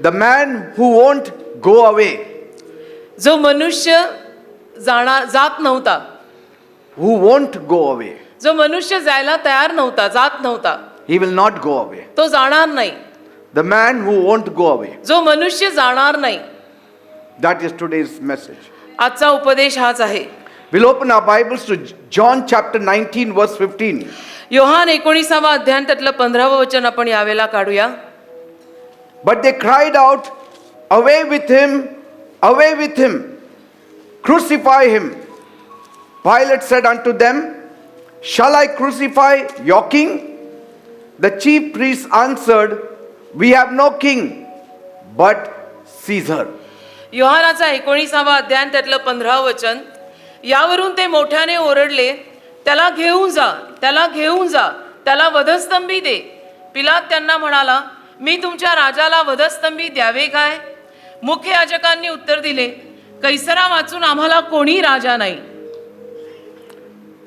The man who won't go away. जो मनुष्य जात नव्हता, Who won't go away. जो मनुष्य जायला तयार नव्हता, जात नव्हता, He will not go away. तो जाणार नाही. The man who won't go away. जो मनुष्य जाणार नाही. That is today's message. आजचा उपदेश हाच आहे. We'll open our Bibles to John chapter 19 verse 15. Yohan 19 अध्याय त्यातलं 15 वचन आपण यावेळेला काढूया. But they cried out, away with him, away with him, crucify him. Pilate said unto them, shall I crucify your king? The chief priests answered, we have no king but Caesar. योहानाचा 19 अध्याय त्यातलं 15 वचन. यावरून ते मोठ्याने ओरडले, त्याला घेऊन जा, त्याला घेऊन जा, त्याला वधस्तंभी दे. पिलात त्यांना म्हणाला, मी तुमच्या राजाला वधस्तंभी द्यावे काय? मुख्य याजकांनी उत्तर दिले, कैसरा वाचून आम्हाला कोणी राजा नाही.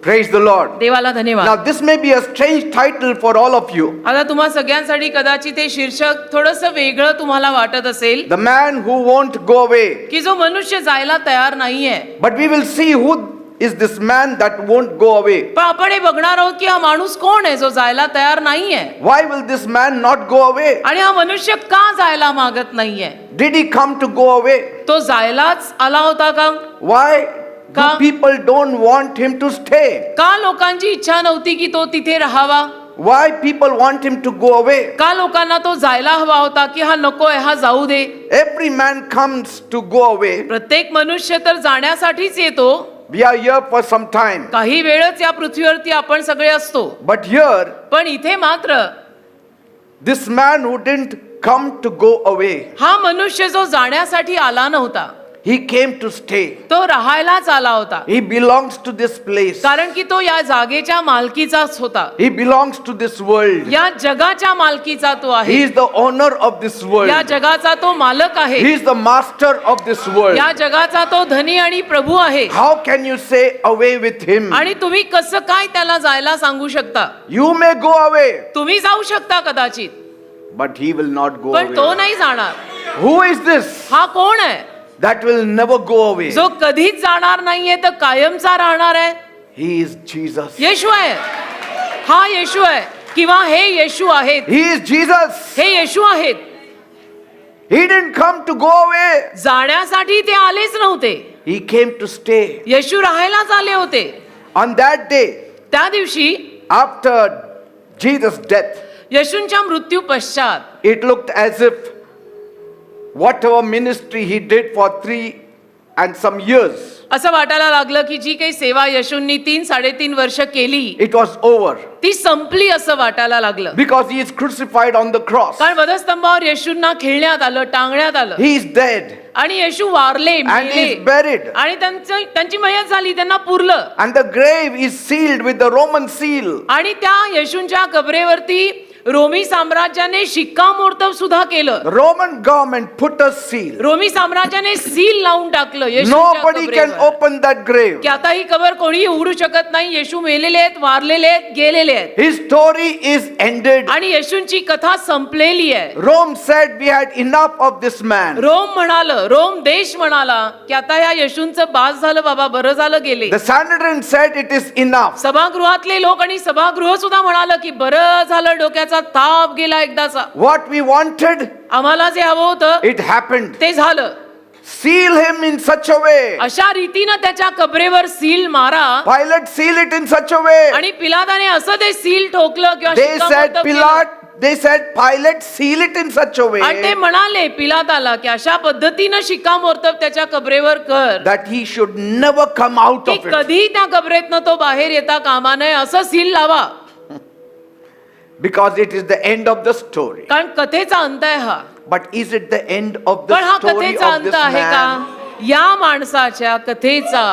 Praise the Lord. देवाला धन्यवाद. Now this may be a strange title for all of you. आता तुम्हा सगळ्यांसाठी कदाचित हे शीर्षक थोडंसं वेगळं तुम्हाला वाटत असेल, The man who won't go away. की जो मनुष्य जायला तयार नाहीये. But we will see who is this man that won't go away. पण आपण हे बघणार आहोत की हा माणूस कोण आहे जो जायला तयार नाहीये. Why will this man not go away? आणि हा मनुष्य का जायला मागत नाहीये? Did he come to go away? तो जायलाच आला होता का? Why do का? people don't want him to stay? का लोकांची इच्छा नव्हती की तो तिथे राहावा? Why people want him to go away? का लोकांना तो जायला हवा होता की हा नकोय, हा जाऊ दे? Every man comes to go away. प्रत्येक मनुष्य तर जाण्यासाठीच येतो. We are here for some time. काही वेळच या पृथ्वीवरती आपण सगळे असतो. But here, पण इथे मात्र this man who didn't come to go away, हा मनुष्य जो जाण्यासाठी आला नव्हता, he came to stay. तो राहायलाच आला होता. He belongs to this place. कारण की तो या जागेच्या मालकीचाच होता. He belongs to this world. या जगाच्या मालकीचा तो He आहे. is the owner of this world. या जगाचा तो मालक आहे. He is the master of this world. या जगाचा तो धनी आणि प्रभू आहे. How can you say away with him? आणि तुम्ही कसं काय त्याला जायला सांगू शकता? You may go away, तुम्ही जाऊ शकता कदाचित, but he will not go पण तो away. नाही जाणार. Who is this हा कोण आहे that will never go away? जो कधीच जाणार नाहीये तर कायमचा राहणार आहे? He is Jesus. येशू आहे. हा येशू आहे किंवा हे येशू आहेत. He is Jesus. हे येशू आहेत. He didn't come to go away. जाण्यासाठी ते आलेच नव्हते. He came to stay. येशू राहायलाच आले होते. On that day, त्या दिवशी after Jesus' death, येशूंच्या मृत्यू पश्चात it looked as if whatever ministry he did for 3 and some years, असं वाटायला लागलं की जी काही सेवा येशूंनी 3-3.5 वर्ष केली it was over. ती संपली असं वाटायला लागलं. Because he is crucified on the cross. कारण वधस्तंभावर येशूंना खिळण्यात आलं, टांगण्यात आलं. He is dead आणि येशू वारले, and he मेले. is buried. आणि त्यांची मयत झाली, त्यांना पुरलं. And the grave is sealed with the Roman seal. आणि त्या येशूंच्या कबरेवरती रोमी साम्राज्याने शिक्कामोर्तब सुद्धा केलं. The Roman government put a seal. रोमी साम्राज्याने सील लावून टाकलं येशूंच्या Nobody can कबरेवर. open that grave. की आता ही कबर कोणी उघडू शकत नाही. येशू मेलेले आहेत, वारलेले आहेत, गेलेले आहेत. His story is ended. आणि येशूंची कथा संपलेली आहे. Rome said we had enough of this man. Rome देश म्हणाला की आता या येशूंचं बास झालं बाबा, बरं झालं गेले. The Sanhedrin said it is enough. सभागृहातले लोक आणि सभागृह सुद्धा म्हणालं की बरं झालं, डोक्याचा ताप गेला एकदाचा. What we wanted, आम्हाला जे हवं होतं it happened. ते झालं. Seal him in such a way. अशा रीतीनं त्याच्या कबरेवर सील मारा. Pilate seal it in such a way. आणि पिलाताने असं ते सील ठोकलं किंवा They said शिक्कामोर्तब केलं. Pilate seal it in such a आणि ते way म्हणाले पिलाताला की अशा पद्धतीनं शिक्कामोर्तब त्याच्या कबरेवर कर that he should never come out की of it. कधी त्या कबरेतनं तो बाहेर येता कामा नये, असं सील लावा. Because it is the end of the story. कारण कथेचा अंत आहे हा. But is it the end of the पण हा story कथेचा of अंत this आहे का? man? या माणसाच्या कथेचा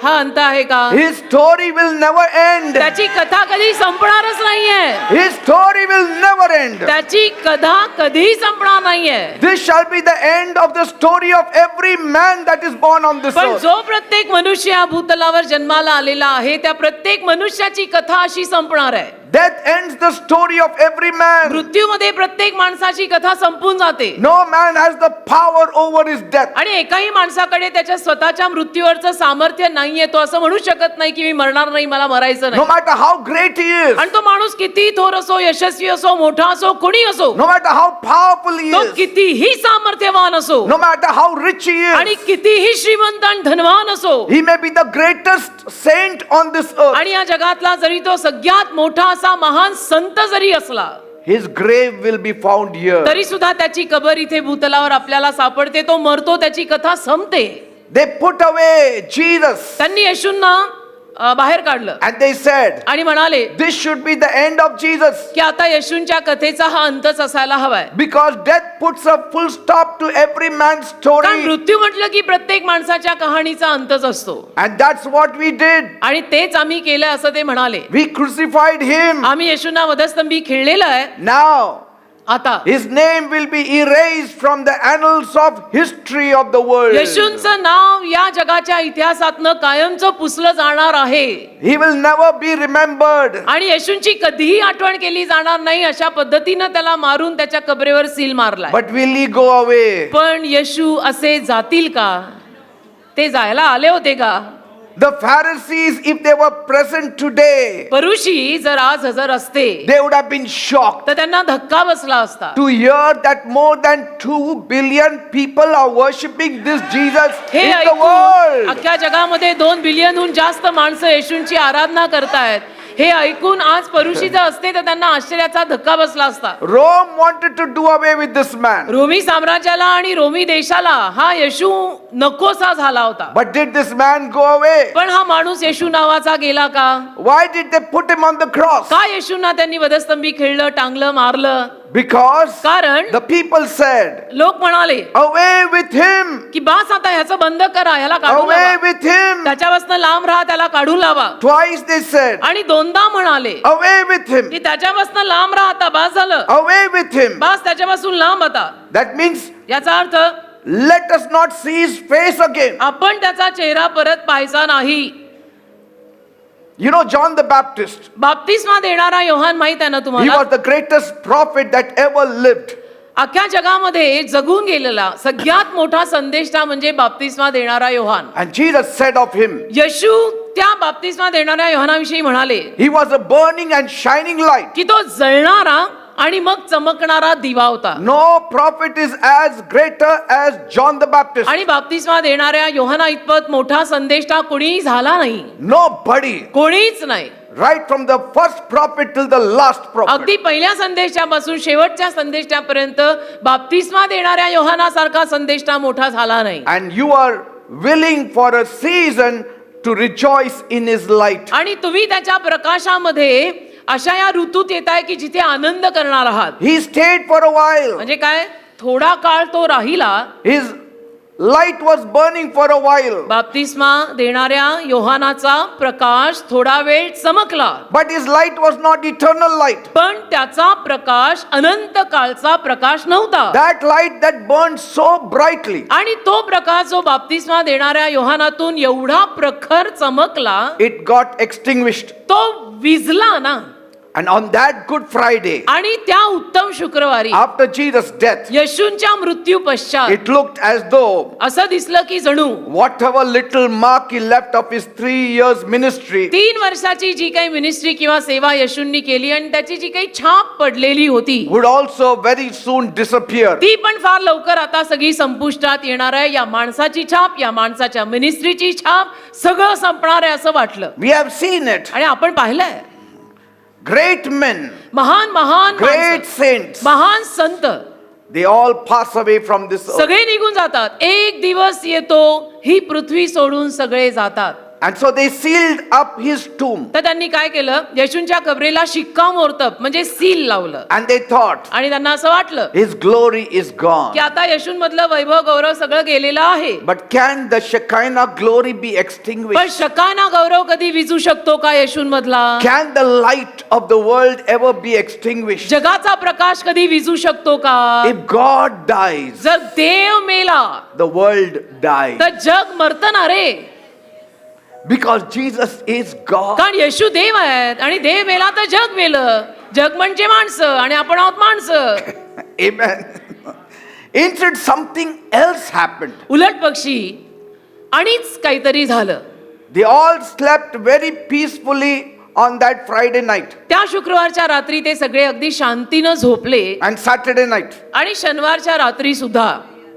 हा अंत आहे का? His story will never end. त्याची कथा कधी संपणारच नाहीये. His story will never end. त्याची कथा कधी संपणार नाहीये. This shall be the end of the story of every man that is born on this पण earth. जो प्रत्येक मनुष्य या भूतलावर जन्माला आलेला आहे त्या प्रत्येक मनुष्याची कथा अशी संपणार आहे. Death ends the story of every man. मृत्यूमध्ये प्रत्येक माणसाची कथा संपून जाते No man has the power over his death. आणि एकाही माणसाकडे त्याच्या स्वतःच्या मृत्यूवरचं सामर्थ्य नाहीये. तो असं म्हणू शकत नाही की मी मरणार नाही, मला मरायचं No नाही. matter how great he is, आणि तो माणूस किती थोर असो, यशस्वी असो, मोठा असो, कोणी असो, no matter how powerful he तो is, कितीही सामर्थ्यवान असो no matter how rich he आणि is, कितीही श्रीमंत आणि धनवान असो he may be the greatest saint on this earth. आणि या जगातला जरी तो सगळ्यात मोठा असा महान संत जरी असला His grave will be found here. तरी सुद्धा त्याची कबर इथे भूतलावर आपल्याला सापडते. तो मरतो, त्याची कथा संपते. They put away Jesus त्यांनी येशूंना बाहेर काढलं and they said, आणि म्हणाले this should be the end of Jesus, की आता येशूंच्या कथेचा हा अंतच असायला हवाय. because death puts a full stop to every man's कारण story. मृत्यू म्हटलं की प्रत्येक माणसाच्या कहाणीचा अंतच असतो And that's what we did. आणि तेच आम्ही केलं असं ते म्हणाले. We crucified him. आम्ही येशूंना वधस्तंभी खिळलेलं आहे. Now आता his name will be erased from the annals of history of the world. येशूंचं नाव या जगाच्या इतिहासातनं कायमचं पुसलं जाणार आहे He will never be remembered. आणि येशूंची कधीही आठवण केली जाणार नाही. अशा पद्धतीनं त्याला मारून त्याच्या कबरेवर seal मारलाय. But will he go away? पण येशू असे जातील का? ते जायला आले होते का? The Pharisees, if they were present today, परुषी जर आज हजर असते they would have been shocked तर त्यांना धक्का बसला असता. to hear that more than 2 billion people are worshipping this Jesus हे in the ऐकून world. अख्ख्या जगामध्ये 2 बिलियनहून जास्त माणसं येशूंची आराधना करतायत. हे ऐकून आज परुषी जर असते तर त्यांना आश्चर्याचा धक्का बसला असता. Rome wanted to do away with this man. रोमी साम्राज्याला आणि रोमी देशाला हा येशू नकोसा झाला होता. But did this man go away? पण हा माणूस येशू नावाचा गेला का? Why did they put him on the cross? का येशूंना त्यांनी वधस्तंभी खिळलं, टांगलं, मारलं? Because कारण the people said, लोक म्हणाले away with him, की बास आता ह्याचं बंद करा, ह्याला काढून away लावा. with him. त्याच्यापासून लांब राहा, त्याला काढून लावा. Twice they said, आणि दोनदा म्हणाले away with him, की त्याच्यापासून लांब राहा, आता बास झालं, away with him. बास त्याच्यापासून लांब आता. That means याचा अर्थ let us not see his face again. आपण त्याचा चेहरा परत पाहायचा नाही. You know John the Baptist, बाप्तिस्मा देणारा योहान माहित आहे ना he तुम्हाला? was the greatest prophet that ever lived. अख्ख्या जगामध्ये जगून गेलेला सगळ्यात मोठा संदेष्टा म्हणजे बाप्तिस्मा देणारा Yohan. And Jesus said of him, येशू त्या बाप्तिस्मा देणाऱ्या योहानाविषयी म्हणाले he was a burning and shining light. की तो जळणारा आणि मग चमकणारा दिवा होता. No prophet is as greater as John the Baptist. आणि बाप्तिस्मा देणाऱ्या योहाना इतपत मोठा संदेष्टा कोणीही झाला नाही. Nobody. कोणीच नाही. Right from the first prophet till the last prophet. अगदी पहिल्या संदेशापासून शेवटच्या संदेशापर्यंत बाप्तिस्मा देणाऱ्या योहानासारखा संदेष्टा मोठा झाला नाही. And you are willing for a season to rejoice in his light. आणि तुम्ही त्याच्या प्रकाशामध्ये अशा या ऋतूत येताय की जिथे आनंद करणार आहात. He stayed for a while. म्हणजे काय, थोडा काळ तो राहिला. His light was burning for a while. बाप्तिस्मा देणाऱ्या योहानाचा प्रकाश थोडा वेळ चमकला. But his light was not eternal light. पण त्याचा प्रकाश अनंत काळचा प्रकाश नव्हता. That light that burned so brightly, आणि तो प्रकाश जो बाप्तिस्मा देणाऱ्या योहानातून एवढा प्रखर चमकला it got extinguished. तो विझला ना. And on that Good Friday, आणि त्या उत्तम शुक्रवारी after Jesus' death, येशूंच्या मृत्यू पश्चात it looked as though असं दिसलं की जणू whatever little mark he left of his 3 years ministry 3 वर्षाची जी काही मिनिस्ट्री किंवा सेवा येशूंनी केली आणि त्याची जी काही छाप पडलेली होती would also very soon disappear. ती पण फार लवकर आता सगळी संपुष्टात येणार आहे. या माणसाची छाप, या माणसाच्या मिनिस्ट्रीची छाप सगळं संपणार आहे असं वाटलं. We have seen it. आणि आपण पाहिलंय Great men, महान महान great माणसं, saints, महान संत they all pass away from this earth. सगळे निघून जातात. एक दिवस येतो ही पृथ्वी सोडून सगळे जातात. And so they sealed up his tomb. तर त्यांनी काय केलं, येशूंच्या कबरेला शिक्कामोर्तब म्हणजे सील लावलं. And they thought, आणि त्यांना असं वाटलं his glory is gone. की आता येशूंमधलं वैभव गौरव सगळं गेलेलं आहे. But can the Shekinah glory be पण extinguished? शकाना गौरव कधी विझू शकतो का येशूंमधला? Can the light of the world ever be extinguished? जगाचा प्रकाश कधी विझू शकतो का? If God dies, जर देव मेला the world dies. तर जग मरतं ना रे. Because Jesus is God. कारण येशू देव आहेत आणि देव मेला तर जग मेलं. जग म्हणजे माणसं आणि आपण आहोत माणसं. Amen. Instead, something else happened. उलट पक्षी आणिच काहीतरी झालं. They all slept very peacefully on that Friday night त्या शुक्रवारच्या रात्री ते सगळे अगदी शांतीनं झोपले and Saturday night. आणि शनिवारच्या रात्री सुद्धा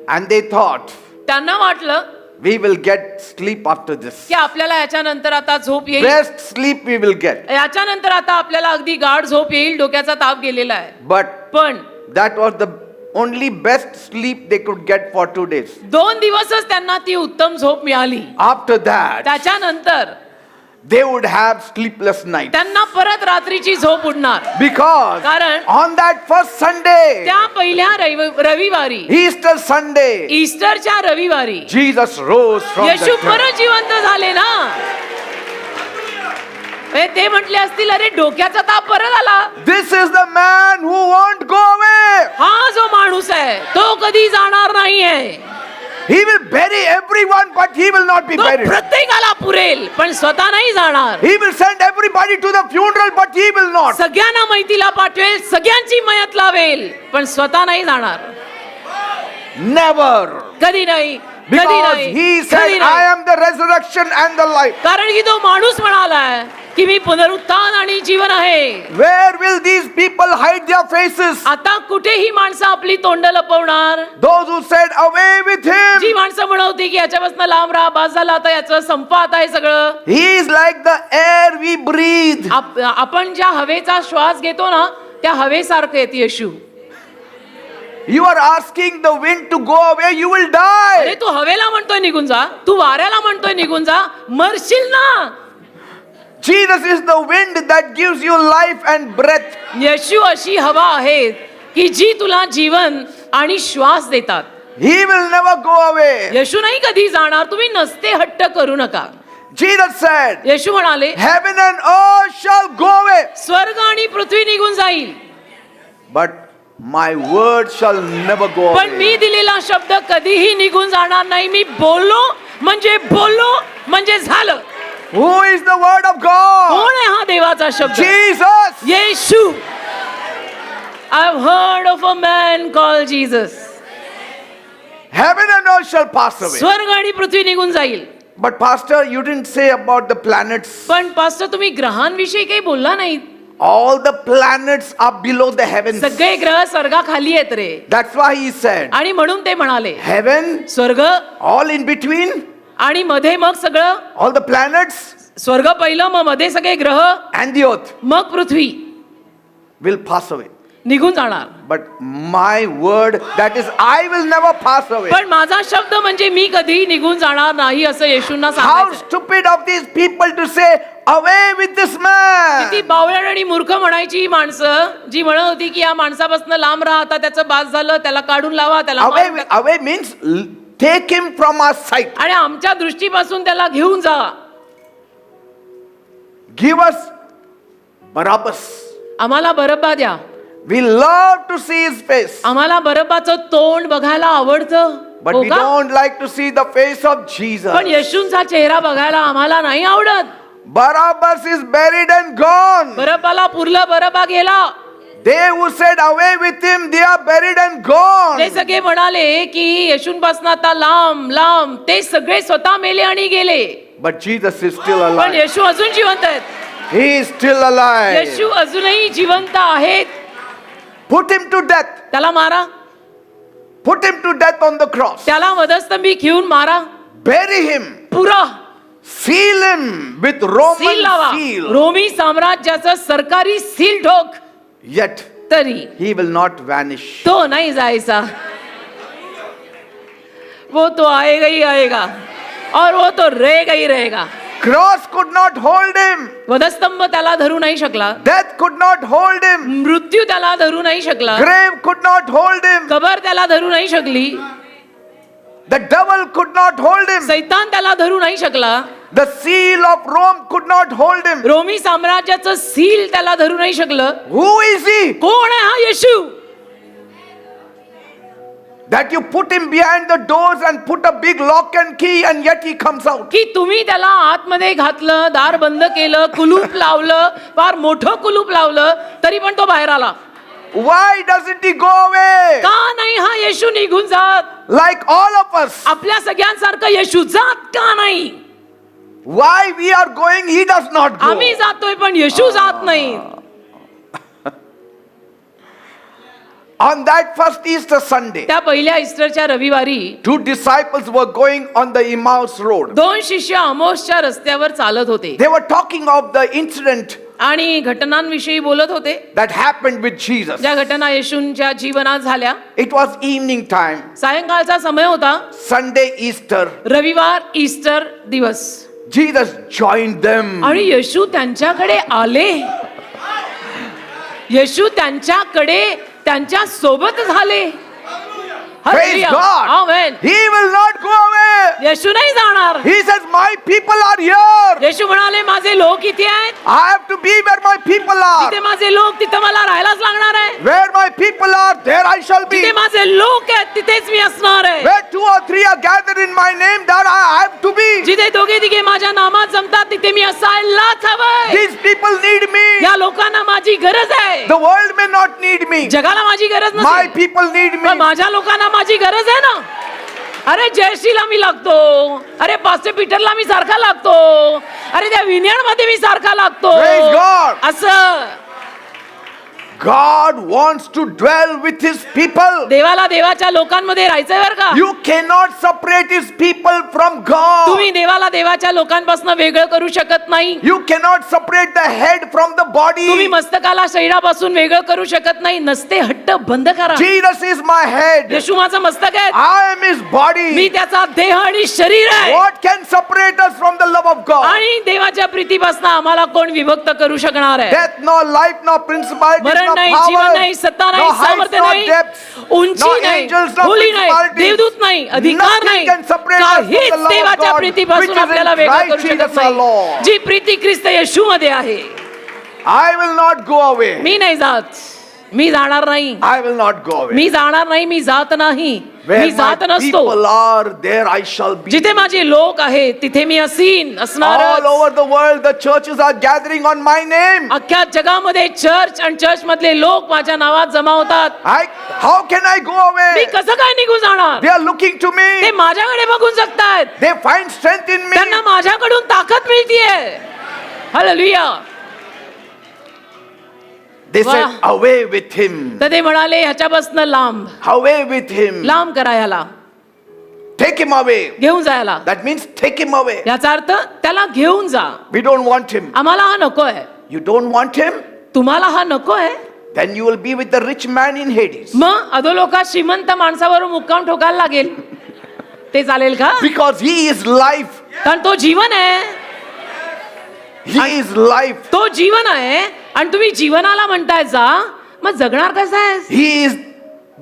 And they thought, त्यांना वाटलं we will get sleep after this. की आपल्याला याच्यानंतर आता झोप येईल. Best sleep we will get. याच्यानंतर आता आपल्याला अगदी गाढ झोप येईल. डोक्याचा ताप गेलेला आहे. But पण that was the only best sleep they could get for 2 days. 2 दिवसच त्यांना ती उत्तम झोप मिळाली. After that, त्याच्यानंतर they would have sleepless nights. त्यांना परत रात्रीची झोप उडणार. Because कारण on that first Sunday, त्या पहिल्या रविवारी Easter Sunday, ईस्टरच्या रविवारी Jesus rose from the Yeshu dead. परत जिवंत झाले ना. ते म्हटले असतील अरे डोक्याचा ताप परत आला. This is the man who won't go away. हा जो माणूस आहे तो कधी जाणार नाहीये. He will bury everyone, but he will not be तो buried. प्रत्येकाला पुरेल पण स्वतः नाही जाणार. He will send everybody to the funeral, but he will not. सगळ्यांना मैतीला पाठवेल, सगळ्यांची मयत लावेल पण स्वतः नाही जाणार. Never. कधी नाही. कधी Because नाही. he कधी said, I नाही. am the resurrection and the life. कारण की तो माणूस म्हणालाय की मी पुनरुत्थान आणि जीवन आहे. Where will these people hide their faces? आता कुठेही माणसं आपली तोंड लपवणार. Those who said, away with G him. माणसं म्हणवती की याच्यापासून लांब राहा, बास झालं आता याचं संप आता हे सगळं. He is like the air we breathe. आपण ज्या हवेचा श्वास घेतो ना त्या हवेसारखं येते येशू. You are asking the wind to go away, you will अरे die. तू हवेला म्हणतोय निघून जा, तू वाऱ्याला म्हणतोय निघून जा, मरशील ना. Jesus is the wind that gives you life and breath. येशू अशी हवा आहे की जी तुला जीवन आणि श्वास देतात. He will never go away. येशू नाही कधी जाणार. तुम्ही नसते हट्ट करू नका. Jesus said, येशू म्हणाले heaven and earth shall go away, स्वर्ग आणि पृथ्वी निघून जाईल but my word shall never go पण away. मी दिलेला शब्द कधीही निघून जाणार नाही. मी बोललो म्हणजे झालं. Who is the word of God? कोण आहे हा देवाचा शब्द? Jesus. Yeshu. I have heard of a man called Jesus. Heaven and earth shall pass away. स्वर्ग आणि पृथ्वी निघून जाईल. But pastor, you didn't say about the planets. पण पास्टर तुम्ही ग्रहांविषयी काही बोलला नाही. All the planets are below the heavens. सगळे ग्रह स्वर्गाखाली आहेत रे. That's why he said, आणि म्हणून ते म्हणाले heaven, स्वर्ग all in between, आणि मध्ये मग सगळं. all the planets स्वर्ग पहिलं मग मध्ये सगळे ग्रह and the earth मग पृथ्वी will pass away. निघून जाणार. But my word, that is, I will never pass away. पण माझा शब्द म्हणजे मी कधी निघून जाणार नाही असं येशूंना How सांगायचं. stupid of these people to say, away with this man. ती बावळट आणि मूर्ख म्हणायची ही माणसं जी म्हणत होती की या माणसापासून लांब राहा, आता त्याचं बास झालं, त्याला काढून लावा, त्याला Away, मारून टाका. away means take him from our sight. आणि आमच्या दृष्टीपासून त्याला घेऊन जा. Give us Barabbas. आम्हाला बरब्बा द्या. We love to see his face, आम्हाला बरब्बाचं तोंड बघायला आवडतं. but हो we का? don't like to see the face of Jesus. पण येशूंचा चेहरा बघायला आम्हाला नाही आवडत. Barabbas is buried and gone. बरब्बाला पुरलं, बरब्बा गेला. They who said away with him, they are buried and gone. ते सगळे म्हणाले की येशूंपासून आता लांब लांब, ते सगळे स्वतः मेले आणि गेले. But Jesus is still पण alive. येशू अजून जिवंत आहेत. He is still alive. येशू अजूनही जिवंत आहेत. Put him to death. त्याला मारा. Put him to death on the cross. त्याला वधस्तंभी घेऊन मारा. Bury him. पुरा. Seal him with seal Roman लावा. seal. रोमी साम्राज्याचं सरकारी सील ठोक. Yet तरी he will not vanish. तो नहीं जायचा. वो तो आएगा ही आएगा और वो तो रहेगा ही रहेगा. Cross could not hold him. वधस्तंभ त्याला धरू नाही शकला. Death could not hold him. मृत्यू त्याला धरू नाही शकला. Grave could not hold him. कबर त्याला धरू नाही शकली. The devil could not hold him. सैतान त्याला धरू नाही शकला. The seal of Rome could not hold him. रोमी साम्राज्याचं सील त्याला धरू नाही शकलं. Who is he? कोण आहे हा येशू? that you put him behind the doors and put a big lock and key and yet he comes out. की तुम्ही त्याला आतमध्ये घातलं, दार बंद केलं, कुलूप लावलं, फार मोठं कुलूप लावलं, तरी पण तो बाहेर आला. Why doesn't he go away? का नाही हा येशू निघून जात? Like all of us. आपल्या सगळ्यांसारखं येशू जात का नाही? Why we are going, he does not go. आम्ही जातोय पण येशू जात नाही. On that first Easter Sunday, त्या पहिल्या ईस्टरच्या रविवारी 2 disciples were going on the Emmaus road. दोन शिष्य अमोसच्या रस्त्यावर चालत होते They were talking of the incident आणि घटनांविषयी बोलत होते, that happened with Jesus. ज्या घटना येशूंच्या जीवनात झाल्या. It was evening time, सायंकाळचा समय होता, Sunday Easter. रविवार ईस्टर दिवस. Jesus joined them. आणि येशू त्यांच्याकडे आले. येशू त्यांच्याकडे त्यांच्या सोबत झाले. Praise God. Amen. He will not go away. येशू नाही जाणार. He says, my people are here. येशू म्हणाले माझे लोक इथे आहेत. I have to be where my people are. तिथे माझे लोक, तिथे मला राहायलाच लागणार आहे. Where my people are, there I shall be. तिथे माझे लोक आहेत, तिथेच मी असणार आहे. Where 2 or 3 are gathered in my name, there I have to be. जिथे दोघे तिघे माझ्या नामात जमतात तिथे मी असायलाच हवंय. These people need me. या लोकांना माझी गरज आहे. The world may not need me. जगाला माझी गरज My नसेल, people need पण me. माझ्या लोकांना माझी गरज आहे ना. अरे जयश्रीला मी लागतो, अरे पास्टर पीटरला मी सारखा लागतो, अरे त्या विनयड मध्ये मी सारखा लागतो. Praise God. असं God wants to dwell with his people. देवाला देवाच्या लोकांमध्ये राहायचंय बरं का. You cannot separate his people from God. तुम्ही देवाला देवाच्या लोकांपासून वेगळं करू शकत नाही. You cannot separate the head from the body. तुम्ही मस्तकाला शरीरापासून वेगळं करू शकत नाही. नसते हट्ट बंद करा. Jesus is my head. येशू माझं मस्तक आहे, I am his me body. त्याचा देह आणि शरीर आहे. What can separate us from the love of God? आणि देवाच्या प्रीतीपासून आम्हाला कोण विभक्त करू शकणार आहे? Death, nor life, nor principalities, मरण nor नाही, जीवन powers, नाही, सत्ता नाही, no heights, सामर्थ्य nor नाही, depths, उंची no नाही, angels, no खोली नाही, principalities. देवदूत नाही, अधिकार Nothing नाही, can separate us from the काहीच love of देवाच्या God, प्रीतीपासून which is in आपल्याला वेगळं Christ करू शकत Jesus our Lord. नाही, जी प्रीती ख्रिस्त येशू मध्ये आहे. I will not go away. मी नाही जात, मी जाणार नाही, I will not go away. मी जाणार नाही, मी जात नाही, Where मी जात my नसतो. people are, there I shall be. जिथे माझे लोक आहेत तिथे मी असीन असणार. All over the world, the churches are gathering on my name. अख्ख्या जगामध्ये चर्च आणि चर्च मधले लोक माझ्या नावात जमा होतात. How can I go me away? कसं काय निघून जाणार? They are looking to ते me. माझ्याकडे बघून जगतायत. They find strength in me. त्यांना माझ्याकडून ताकद मिळतीये. Hallelujah. They said, Wow. away with him. तर ते म्हणाले ह्याच्यापासून लांब Away with him. लांब करा ह्याला, Take him away. घेऊन जायला. That means take him away. याचा अर्थ त्याला घेऊन जा. We don't want him. आम्हाला हा नको आहे. You don't want him? तुम्हाला हा नको आहे? Then you will be with the rich man in Hades. मग अधोलोकात श्रीमंत माणसावर मुक्काम ठोकायला लागेल. ते चालेल का? Because he is life. कारण तो जीवन आहे. He is life. तो जीवन आहे आणि तुम्ही जीवनाला म्हणताय जा, मग जगणार कसं आहे? He is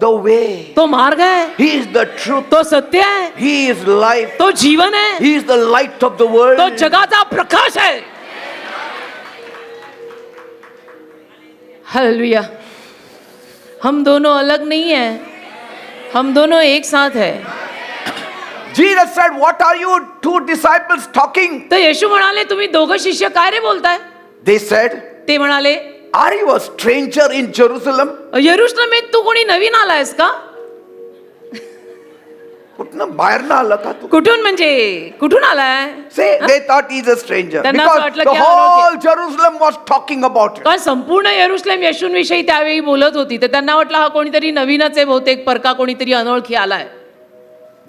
the way. तो मार्ग आहे, He is the truth. तो सत्य आहे, He is life. तो जीवन आहे, He is the light of the तो world. जगाचा प्रकाश आहे. हालेलुया. हम दोनों अलग नहीं है, हम दोनों एक साथ है. Jesus said, what are you 2 disciples talking? तर येशू म्हणाले तुम्ही दोघं शिष्य काय रे बोलताय? They said, ते म्हणाले are you a stranger in Jerusalem? यरुशलेमेत तू कोणी नवीन आलायस का? कुठनं बाहेरनं आलं का तू? कुठून म्हणजे कुठून आलाय? Say, they thought he's a stranger. त्यांना असं Because वाटलं the की हा whole Jerusalem was talking about it. कारण संपूर्ण यरुशलेम येशूंविषयी त्यावेळी बोलत होती, तर त्यांना वाटलं हा कोणीतरी नवीनच आहे, बहुतेक परका कोणीतरी अनोळखी आलाय.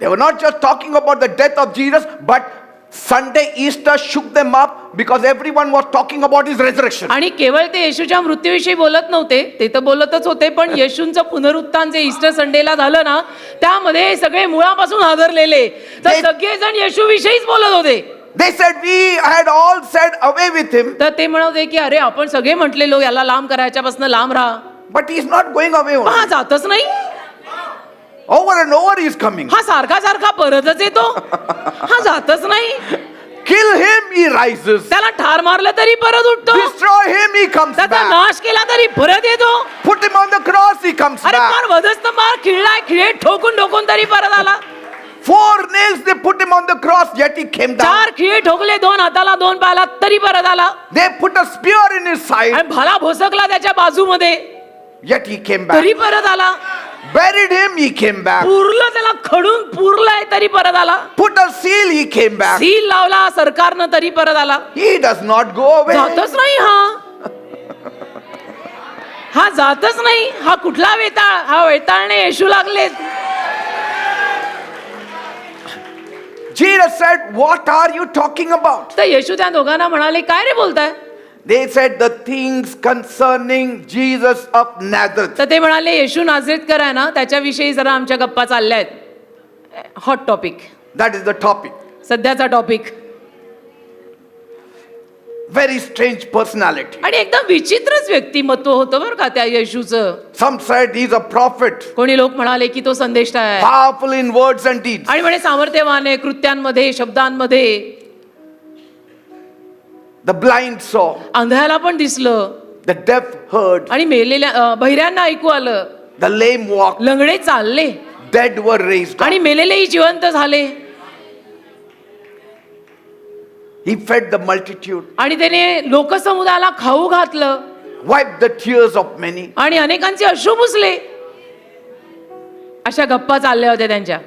They were not just talking about the death of Jesus, but Sunday Easter shook them up because everyone was talking about his resurrection. आणि केवळ ते येशूच्या मृत्यूविषयी बोलत नव्हते, ते तर बोलतच होते, पण येशूंचं पुनरुत्थान जे ईस्टर संडेला झालं ना, त्यामध्ये सगळे मुळापासून हादरलेले, तर सगळेजण येशूविषयीच बोलत होते. They said, we had all said away with him, तर ते म्हणत होते की अरे आपण सगळे म्हटलेलो याला लांब करा, याच्यापासून लांब राहा. but he's not going away. पण हा Only. जातच नाही, Over and over he's coming. हा सारखा सारखा परतच येतो, हा जातच नाही. Kill him, he rises. त्याला ठार मारलं तरी परत उठतो, Destroy him, he comes त्याचा back. नाश केला तरी परत येतो. Put him on the cross, he comes अरे back. पण वधस्तंभावर खिळलाय, खिळे ठोकून ठोकून तरी परत आला. 4 nails they put him on the cross, yet he came down. 4 खिळे ठोकले, 2 हाताला 2 पायाला, तरी परत आला. They put a spear in his side, आणि भाला भोसकला त्याच्या बाजूमध्ये, yet he came back. तरी परत आला. Buried him, he came back. पुरलं त्याला, खडून पुरलाय तरी परत आला. Put a seal, he came back. Seal लावला सरकारनं तरी परत आला. He does not go away. जातच नाही हा जातच नाही. हा कुठला वेताळ? हा वेताळने येशू लागले. Jesus said, what are you talking about? तर येशू त्या दोघांना म्हणाले, काय रे बोलताय? They said the things concerning Jesus of Nazareth. तर ते म्हणाले, येशू नाझरेतकर आहे ना, त्याच्याविषयी जरा आमच्या गप्पा चालल्या आहेत. Hot topic, That is the topic. सध्याचा टॉपिक. Very strange personality. आणि एकदम विचित्रच व्यक्तिमत्व होतं बरं का त्या येशूचं. Some said he's a prophet, कोणी लोक म्हणाले की तो संदेष्टा आहे powerful in words and deeds. आणि म्हणे सामर्थ्यवान आहे कृत्यांमध्ये, शब्दांमध्ये. The blind saw, अंधायाला पण दिसलं, the deaf heard, आणि मेलेल्या बहिऱ्यांना ऐकू आलं, the lame walked, लंगडे चालले, dead were raised up. आणि मेलेलेही जिवंत झाले. He fed the multitude, आणि त्याने लोकसमुदायाला खाऊ घातलं, wiped the tears of many. आणि अनेकांचे अश्रू पुसले. अशा गप्पा चालल्या होत्या त्यांच्या.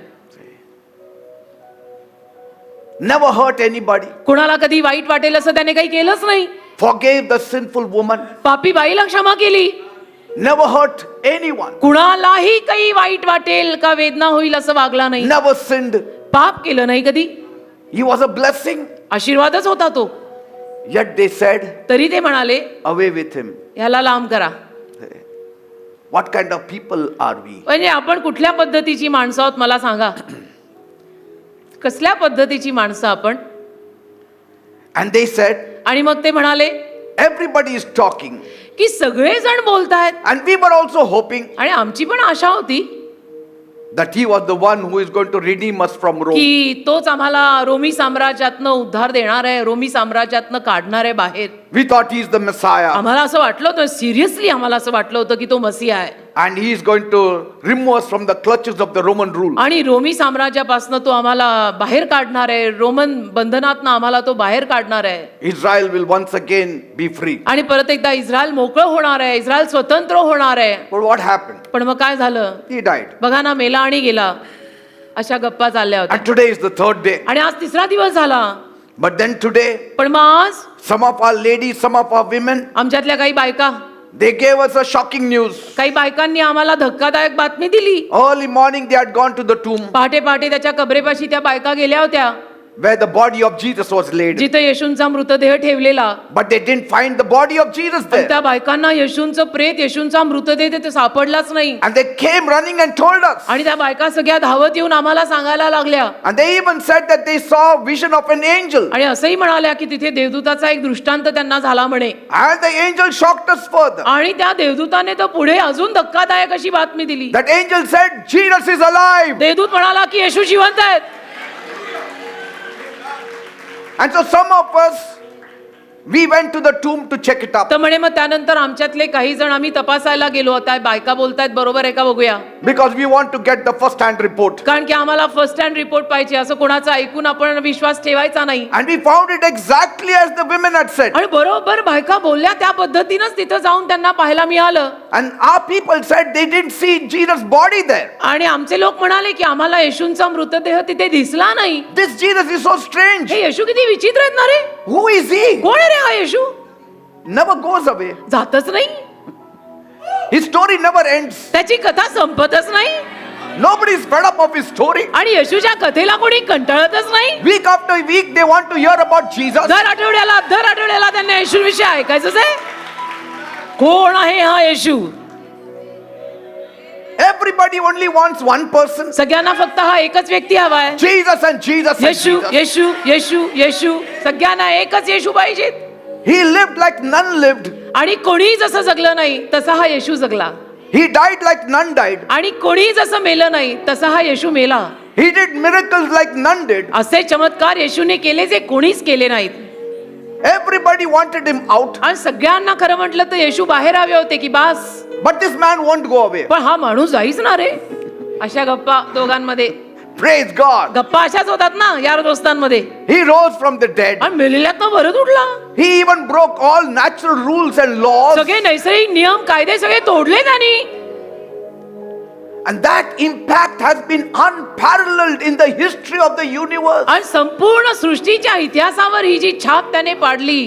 Never hurt anybody. कुणाला कधी वाईट वाटेल असं त्याने काही केलंच नाही. Forgave the sinful woman. पापी बाईला क्षमा केली. Never hurt anyone. कुणालाही काही वाईट वाटेल का वेदना होईल असं वागला नाही. Never sinned. पाप केलं नाही कधी. He was a blessing. आशीर्वादच होता तो. Yet they said, तरी ते म्हणाले, away with him. ह्याला लांब करा. What kind of people are we? म्हणजे आपण कुठल्या पद्धतीची माणसं आहोत मला सांगा. कसल्या पद्धतीची माणसं आपण? And they said, आणि मग ते म्हणाले everybody is talking. की सगळेजण बोलतायत, And we were also hoping आणि आमची पण आशा होती that he was the one who is going to redeem us from Rome. की तोच आम्हाला रोमी साम्राज्यातनं उद्धार देणार आहे, रोमी साम्राज्यातनं काढणार आहे बाहेर. We thought he is the Messiah. आम्हाला असं वाटलं होतं, सिरियसली आम्हाला असं वाटलं होतं की तो मसीहा आहे And he is going to remove us from the clutches of the Roman rule. आणि रोमी साम्राज्यापासून तो आम्हाला बाहेर काढणार आहे, रोमन बंधनातनं आम्हाला तो बाहेर काढणार आहे. Israel will once again be free. आणि परत एकदा इस्रायल मोकळं होणार आहे, इस्रायल स्वतंत्र होणार आहे. But what happened? पण मग काय झालं? He died. बघा ना, मेला आणि गेला. अशा गप्पा चालल्या होत्या. And today is the 3rd day. आणि आज 3रा दिवस झाला. But then today, पण मग आज some of our ladies, some of our women, आमच्यातल्या काही बायका, they gave us a shocking news. काही बायकांनी आम्हाला धक्कादायक बातमी दिली. Early morning they had gone to the tomb पहाटे पहाटे त्याच्या कबरेपाशी त्या बायका गेल्या होत्या, where the body of Jesus was laid. जिथे येशूंचा मृतदेह ठेवलेला. But they didn't find the body of Jesus आणि there. त्या बायकांना येशूंचं प्रेत, येशूंचा मृतदेह तिथे सापडलाच नाही. And they came running and told us. आणि त्या बायका सगळ्या धावत येऊन आम्हाला सांगायला लागल्या. And they even said that they saw a vision of an angel. आणि असंही म्हणाल्या की तिथे देवदूताचा एक दृष्टांत त्यांना झाला म्हणे. And the angel shocked us further. आणि त्या देवदूताने तर पुढे अजून धक्कादायक अशी बातमी दिली. That angel said, Jesus is alive. देवदूत म्हणाला की येशू जिवंत आहेत. And so some of us, we went to the tomb to check it up. तर म्हणे मग त्यानंतर आमच्यातले काही जण आम्ही तपासायला गेलो होता. बायका बोलतायत बरोबर आहे का बघूया. Because we want to get the first hand report. कारण की आम्हाला फर्स्ट हँड रिपोर्ट पाहिजे. असं कोणाचं ऐकून आपण विश्वास ठेवायचा नाही. And we found it exactly as the women had said. आणि बरोबर बायका बोलल्या त्या पद्धतीनंच तिथं जाऊन त्यांना पाहायला मिळालं. And our people said they didn't see Jesus' body there. आणि आमचे लोक म्हणाले की आम्हाला येशूंचा मृतदेह तिथे दिसला नाही. This Jesus is so strange. हे येशू किती विचित्र आहेत ना रे. Who is he? कोण आहे रे हा येशू? Never goes away. जातच नाही. His story never ends. त्याची कथा संपतच नाही. Nobody is fed up of his story. आणि येशूच्या कथेला कोणी कंटाळतच नाही. Week after week they want to hear about Jesus. दर आठवड्याला त्यांना येशूविषयी ऐकायचंच आहे. कोण आहे हा येशू? Everybody only wants one person. सगळ्यांना फक्त हा एकच व्यक्ती हवा आहे. Jesus and Jesus and Yeshu Jesus. येशू येशू येशू. सगळ्यांना एकच येशू पाहिजेत. He lived like none lived. आणि कोणीही जसं जगलं नाही तसा हा येशू जगला. He died like none died. आणि कोणीही जसं मेलं नाही तसा हा येशू मेला. He did miracles like none did. असे चमत्कार येशूने केले जे कोणीच केले नाहीत. Everybody wanted him out. आणि सगळ्यांना खरं म्हटलं तर येशू बाहेर हवे होते की बास, But this man won't go away. पण हा माणूस जाईच ना रे. अशा गप्पा दोघांमध्ये, Praise God. गप्पा अशाच होतात ना यार दोस्तांमध्ये. He rose from the dead. आणि मेलेल्यातनं परत उठला. He even broke all natural rules and laws. सगळे नैसर्गिक नियम कायदे सगळे तोडले त्यांनी. And that impact has been unparalleled in the history of the universe. आणि संपूर्ण सृष्टीच्या इतिहासावर ही जी छाप त्याने पाडली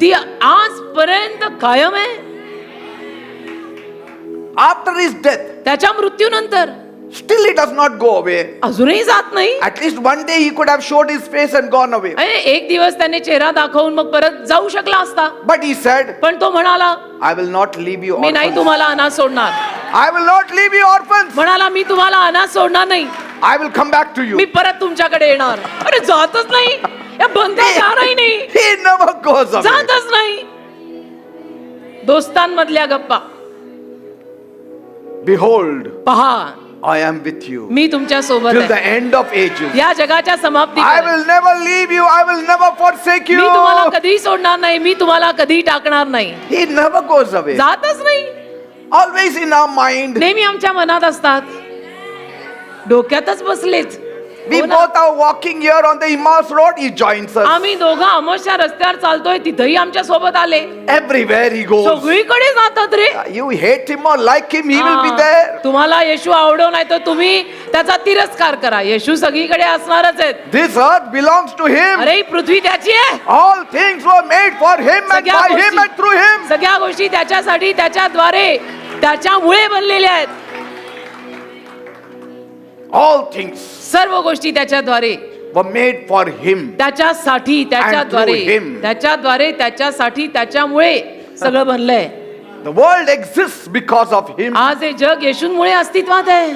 ती आजपर्यंत कायम आहे. After his death, त्याच्या मृत्यूनंतर still he does not go away. अजूनही जात नाही. At least one day he could have showed his face and gone away. अरे, एक दिवस त्याने चेहरा दाखवून मग परत जाऊ शकला असता, But he said, पण तो म्हणाला I will not leave you मी नाही orphans. तुम्हाला अनाथ सोडणार. I will not leave you orphans. म्हणाला मी तुम्हाला अनाथ सोडणार नाही, I will come back to you. मी परत तुमच्याकडे येणार. अरे जातच नाही, या बंद्याही नाही, He never goes away. जातच नाही. दोस्तांमधल्या गप्पा. Behold, पहा I am with you मी तुमच्या सोबत till the आहे end of ages. या जगाच्या समाप्ती. I will never leave you. I will never forsake मी तुम्हाला you. कधी सोडणार नाही, मी तुम्हाला कधी टाकणार नाही. He never goes away. जातच नाही. Always in our mind. नेहमी आमच्या मनात असतात, डोक्यातच बसलेत. We हो ना? both are walking here on the Emmaus Road. He joins us. आम्ही दोघं अमोशा रस्त्यावर चालतोय, तिथेही आमच्या सोबत आले. Everywhere he goes. सगळीकडे जातात रे. You hate him or like him, he will be there. तुम्हाला येशू आवडो नाही तर तुम्ही त्याचा तिरस्कार करा, येशू सगळीकडे असणारच आहेत. This earth belongs to him. अरे ही पृथ्वी त्याची आहे. All things were made for him and सगळ्या by him and through him. सगळ्या गोष्टी त्याच्यासाठी, त्याच्याद्वारे, त्याच्यामुळे बनलेल्या आहेत. All things सर्व गोष्टी त्याच्याद्वारे were made for him. त्याच्यासाठी, त्याच्याद्वारे, And through him. त्याच्याद्वारे, त्याच्यासाठी, त्याच्यामुळे सगळं बनलंय. The world exists because of him. आज हे जग येशूंमुळे अस्तित्वात आहे.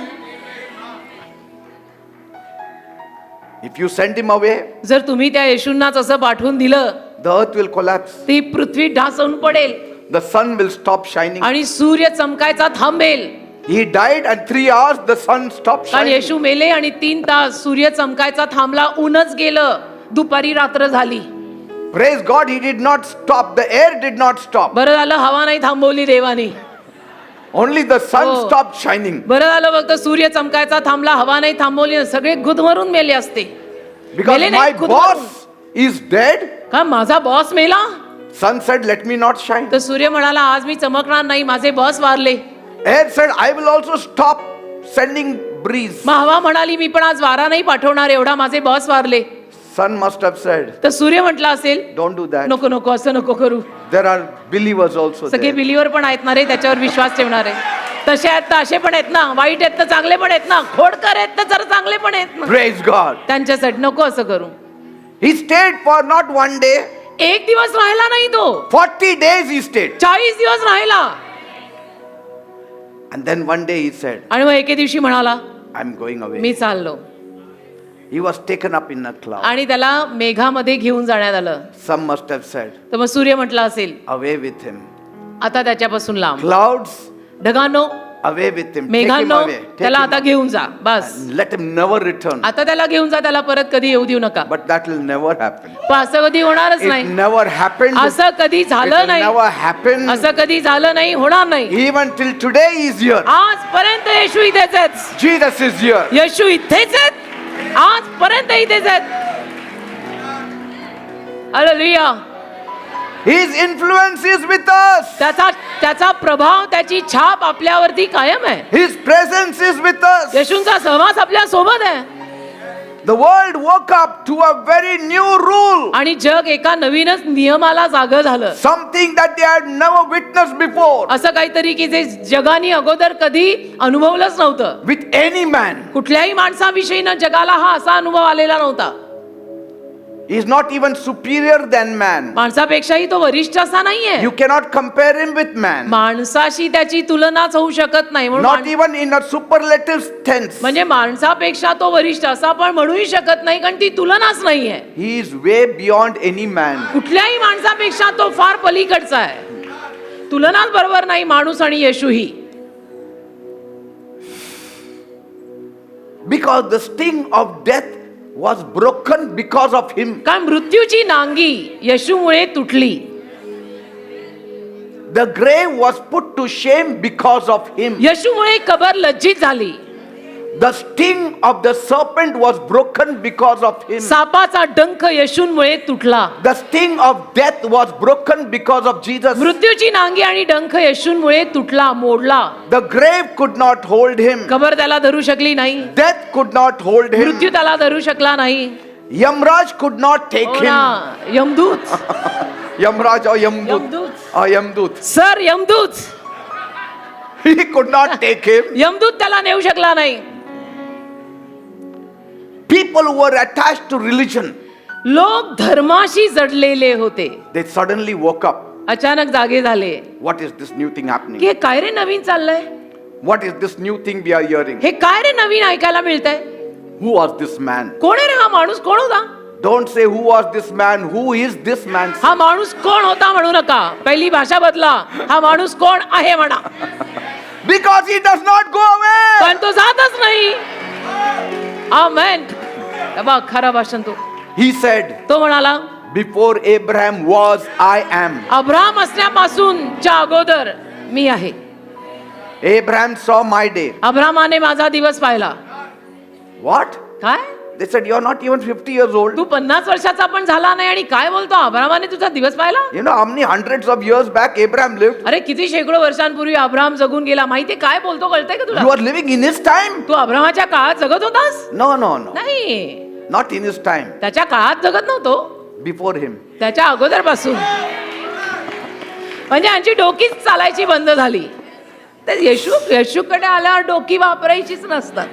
If you send him away, जर तुम्ही त्या येशूंनाच असं पाठवून दिलं, the earth will collapse. ती पृथ्वी ढासळून पडेल The sun will stop shining. आणि सूर्य चमकायचा थांबेल. He died and 3 hours the sun stopped कारण shining. येशू मेले आणि 3 तास सूर्य चमकायचा थांबला, ऊनच गेलं, दुपारी रात्र झाली. Praise God, he did not stop. The air did not stop. बरं झालं हवा नाही थांबवली देवानी. Only the sun Oh. stopped shining. बरं झालं फक्त सूर्य चमकायचा थांबला, हवा नाही थांबवली, सगळे गुदमरून मेले असते. Because मेले नाही, my गुदमरून. boss is dead. का माझा बॉस मेला? Sun said, let me not shine. तर सूर्य म्हणाला आज मी चमकणार नाही, माझे बॉस वारले. Air said, I will also stop sending breeze. मग हवा म्हणाली मी पण आज वारा नाही पाठवणार, एवढा माझे बॉस वारले. Sun must have said, तर सूर्य म्हटला असेल don't do that. नको नको असं नको करू. There are believers also सगळे there. बिलीवर पण आहेत ना रे, त्याच्यावर विश्वास ठेवणारे. तसे आहेत तर असे पण आहेत ना, वाईट आहेत तर चांगले पण आहेत ना, खोडकर आहेत तर जरा चांगले पण आहेत ना. Praise God. त्यांच्यासाठी नको असं करू. He stayed for not one day, एक दिवस राहिला नाही तो, 40 days he stayed. 40 दिवस राहिला. And then one day he said, आणि मग एके दिवशी म्हणाला I'm going away. मी चाललो. He was taken up in a cloud. आणि त्याला मेघामध्ये घेऊन जाण्यात आलं. Some must have said, तर मग सूर्य म्हटला असेल away with him. आता त्याच्यापासून लांब. Clouds, ढगांनो, away with him. Take him मेघांनो, away. Take त्याला him आता away. घेऊन जा बस. Let him never return. आता त्याला घेऊन जा, त्याला परत कधी येऊ देऊ नका. But that will never happen. पण असं कधी होणारच It नाही. never happened. असं कधी It झालं will नाही. never happen. असं कधी झालं नाही, होणार नाही. Even till today he is here. आजपर्यंत येशू इथेच आहेत. Jesus is here. येशू इथेच आहेत. आजपर्यंत इथेच आहेत. Hallelujah. His influence is with us. त्याचा प्रभाव, त्याची छाप आपल्यावरती कायम आहे. His presence is with us. येशूंचा सहवास आपल्या सोबत आहे. The world woke up to a very new rule. आणि जग एका नवीनच नियमाला जागं झालं. Something that they had never witnessed before. असं काहीतरी की जे जगाने अगोदर कधी अनुभवलंच नव्हतं. With any man. कुठल्याही माणसाविषयीनं जगाला हा असा अनुभव आलेला नव्हता. He is not even superior than man. माणसापेक्षाही तो वरिष्ठ असा नाहीये. You cannot compare him with man. माणसाशी त्याची तुलनाच होऊ शकत नाही. म्हणून Not even in a superlative tense. म्हणजे माणसापेक्षा तो वरिष्ठ असा पण म्हणूही शकत नाही, कारण ती तुलनाच नाहीये. He is way beyond any man. कुठल्याही माणसापेक्षा तो फार पलीकडचा आहे. तुलनाच बरोबर नाही माणूस आणि येशूही. Because the sting of death was broken because of him. कारण मृत्यूची नांगी येशूमुळे तुटली. The grave was put to shame because of him. येशूमुळे कबर लज्जित झाली. The sting of the serpent was broken because of him. सापाचा डंख येशूमुळे तुटला. The sting of death was broken because of Jesus. मृत्यूची नांगी आणि डंख येशूमुळे तुटला, मोडला. The grave could not hold him. कबर त्याला धरू शकली नाही. Death could not hold him. मृत्यू त्याला धरू शकला नाही. Yamraj could not take हो him. ना, यमदूत. Yamraj or Yamdut. यमदूत. Yamdut. सर यमदूत. He could not take him. यमदूत त्याला नेऊ शकला नाही. People who were attached to religion, लोक धर्माशी जडलेले होते. they suddenly woke up. अचानक जागे झाले. What is this new thing happening? की हे काय रे नवीन चाललंय? What is this new thing we are hearing? हे काय रे नवीन ऐकायला मिळतंय? Who was this man? कोण आहे रे हा माणूस? कोण होता? Don't say who was this man. Who is this man? हा माणूस कोण होता म्हणू नका. पहिली भाषा बदला. हा माणूस कोण आहे म्हणा. Because he does not go away. पण तो जातच नाही. आमेन. बघ खरा भाषण तो. He said, तो म्हणाला, before Abraham was, I am. Abraham असण्यापासूनच्या अगोदर मी आहे. Abraham saw my day. अब्राहमाने माझा दिवस पाहिला. What? काय? They said, you're not even 50 years old. तू 50 वर्षाचा पण झाला नाही आणि काय बोलतो? अब्राहमाने तुझा दिवस पाहिला? You know how many hundreds of years back Abraham lived? अरे किती शेकडो वर्षांपूर्वी अब्राहम जगून गेला. माहितीये काय बोलतो? कळतंय का You तुला? are living in his time? तू अब्राहमाच्या काळात जगत होतास? No, no, no. नाही, Not in his time. त्याच्या काळात जगत नव्हतो. Before him. त्याच्या अगोदरपासून. म्हणजे यांची डोकीच चालायची बंद झाली. तर येशूकडे आल्यावर डोकी वापरायचीच नसतात.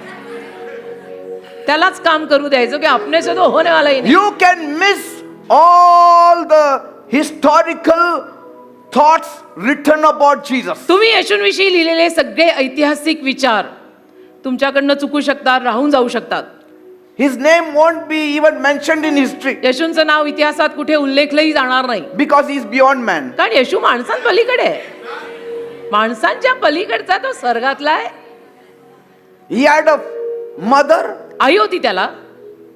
त्यालाच काम करू द्यायचं की अपने से तो होने वाला ही नहीं. You can miss all the historical thoughts written about Jesus. तुम्ही येशूंविषयी लिहिलेले सगळे ऐतिहासिक विचार तुमच्याकडनं चुकू शकतात, राहून जाऊ शकतात. His name won't be even mentioned in history येशूंचं नाव इतिहासात कुठे उल्लेखलंही जाणार नाही. because he is beyond man. कारण येशू माणसांपलीकडे आहे. माणसांच्या पलीकडचा तो स्वर्गातला आहे. He had a mother, आई होती त्याला,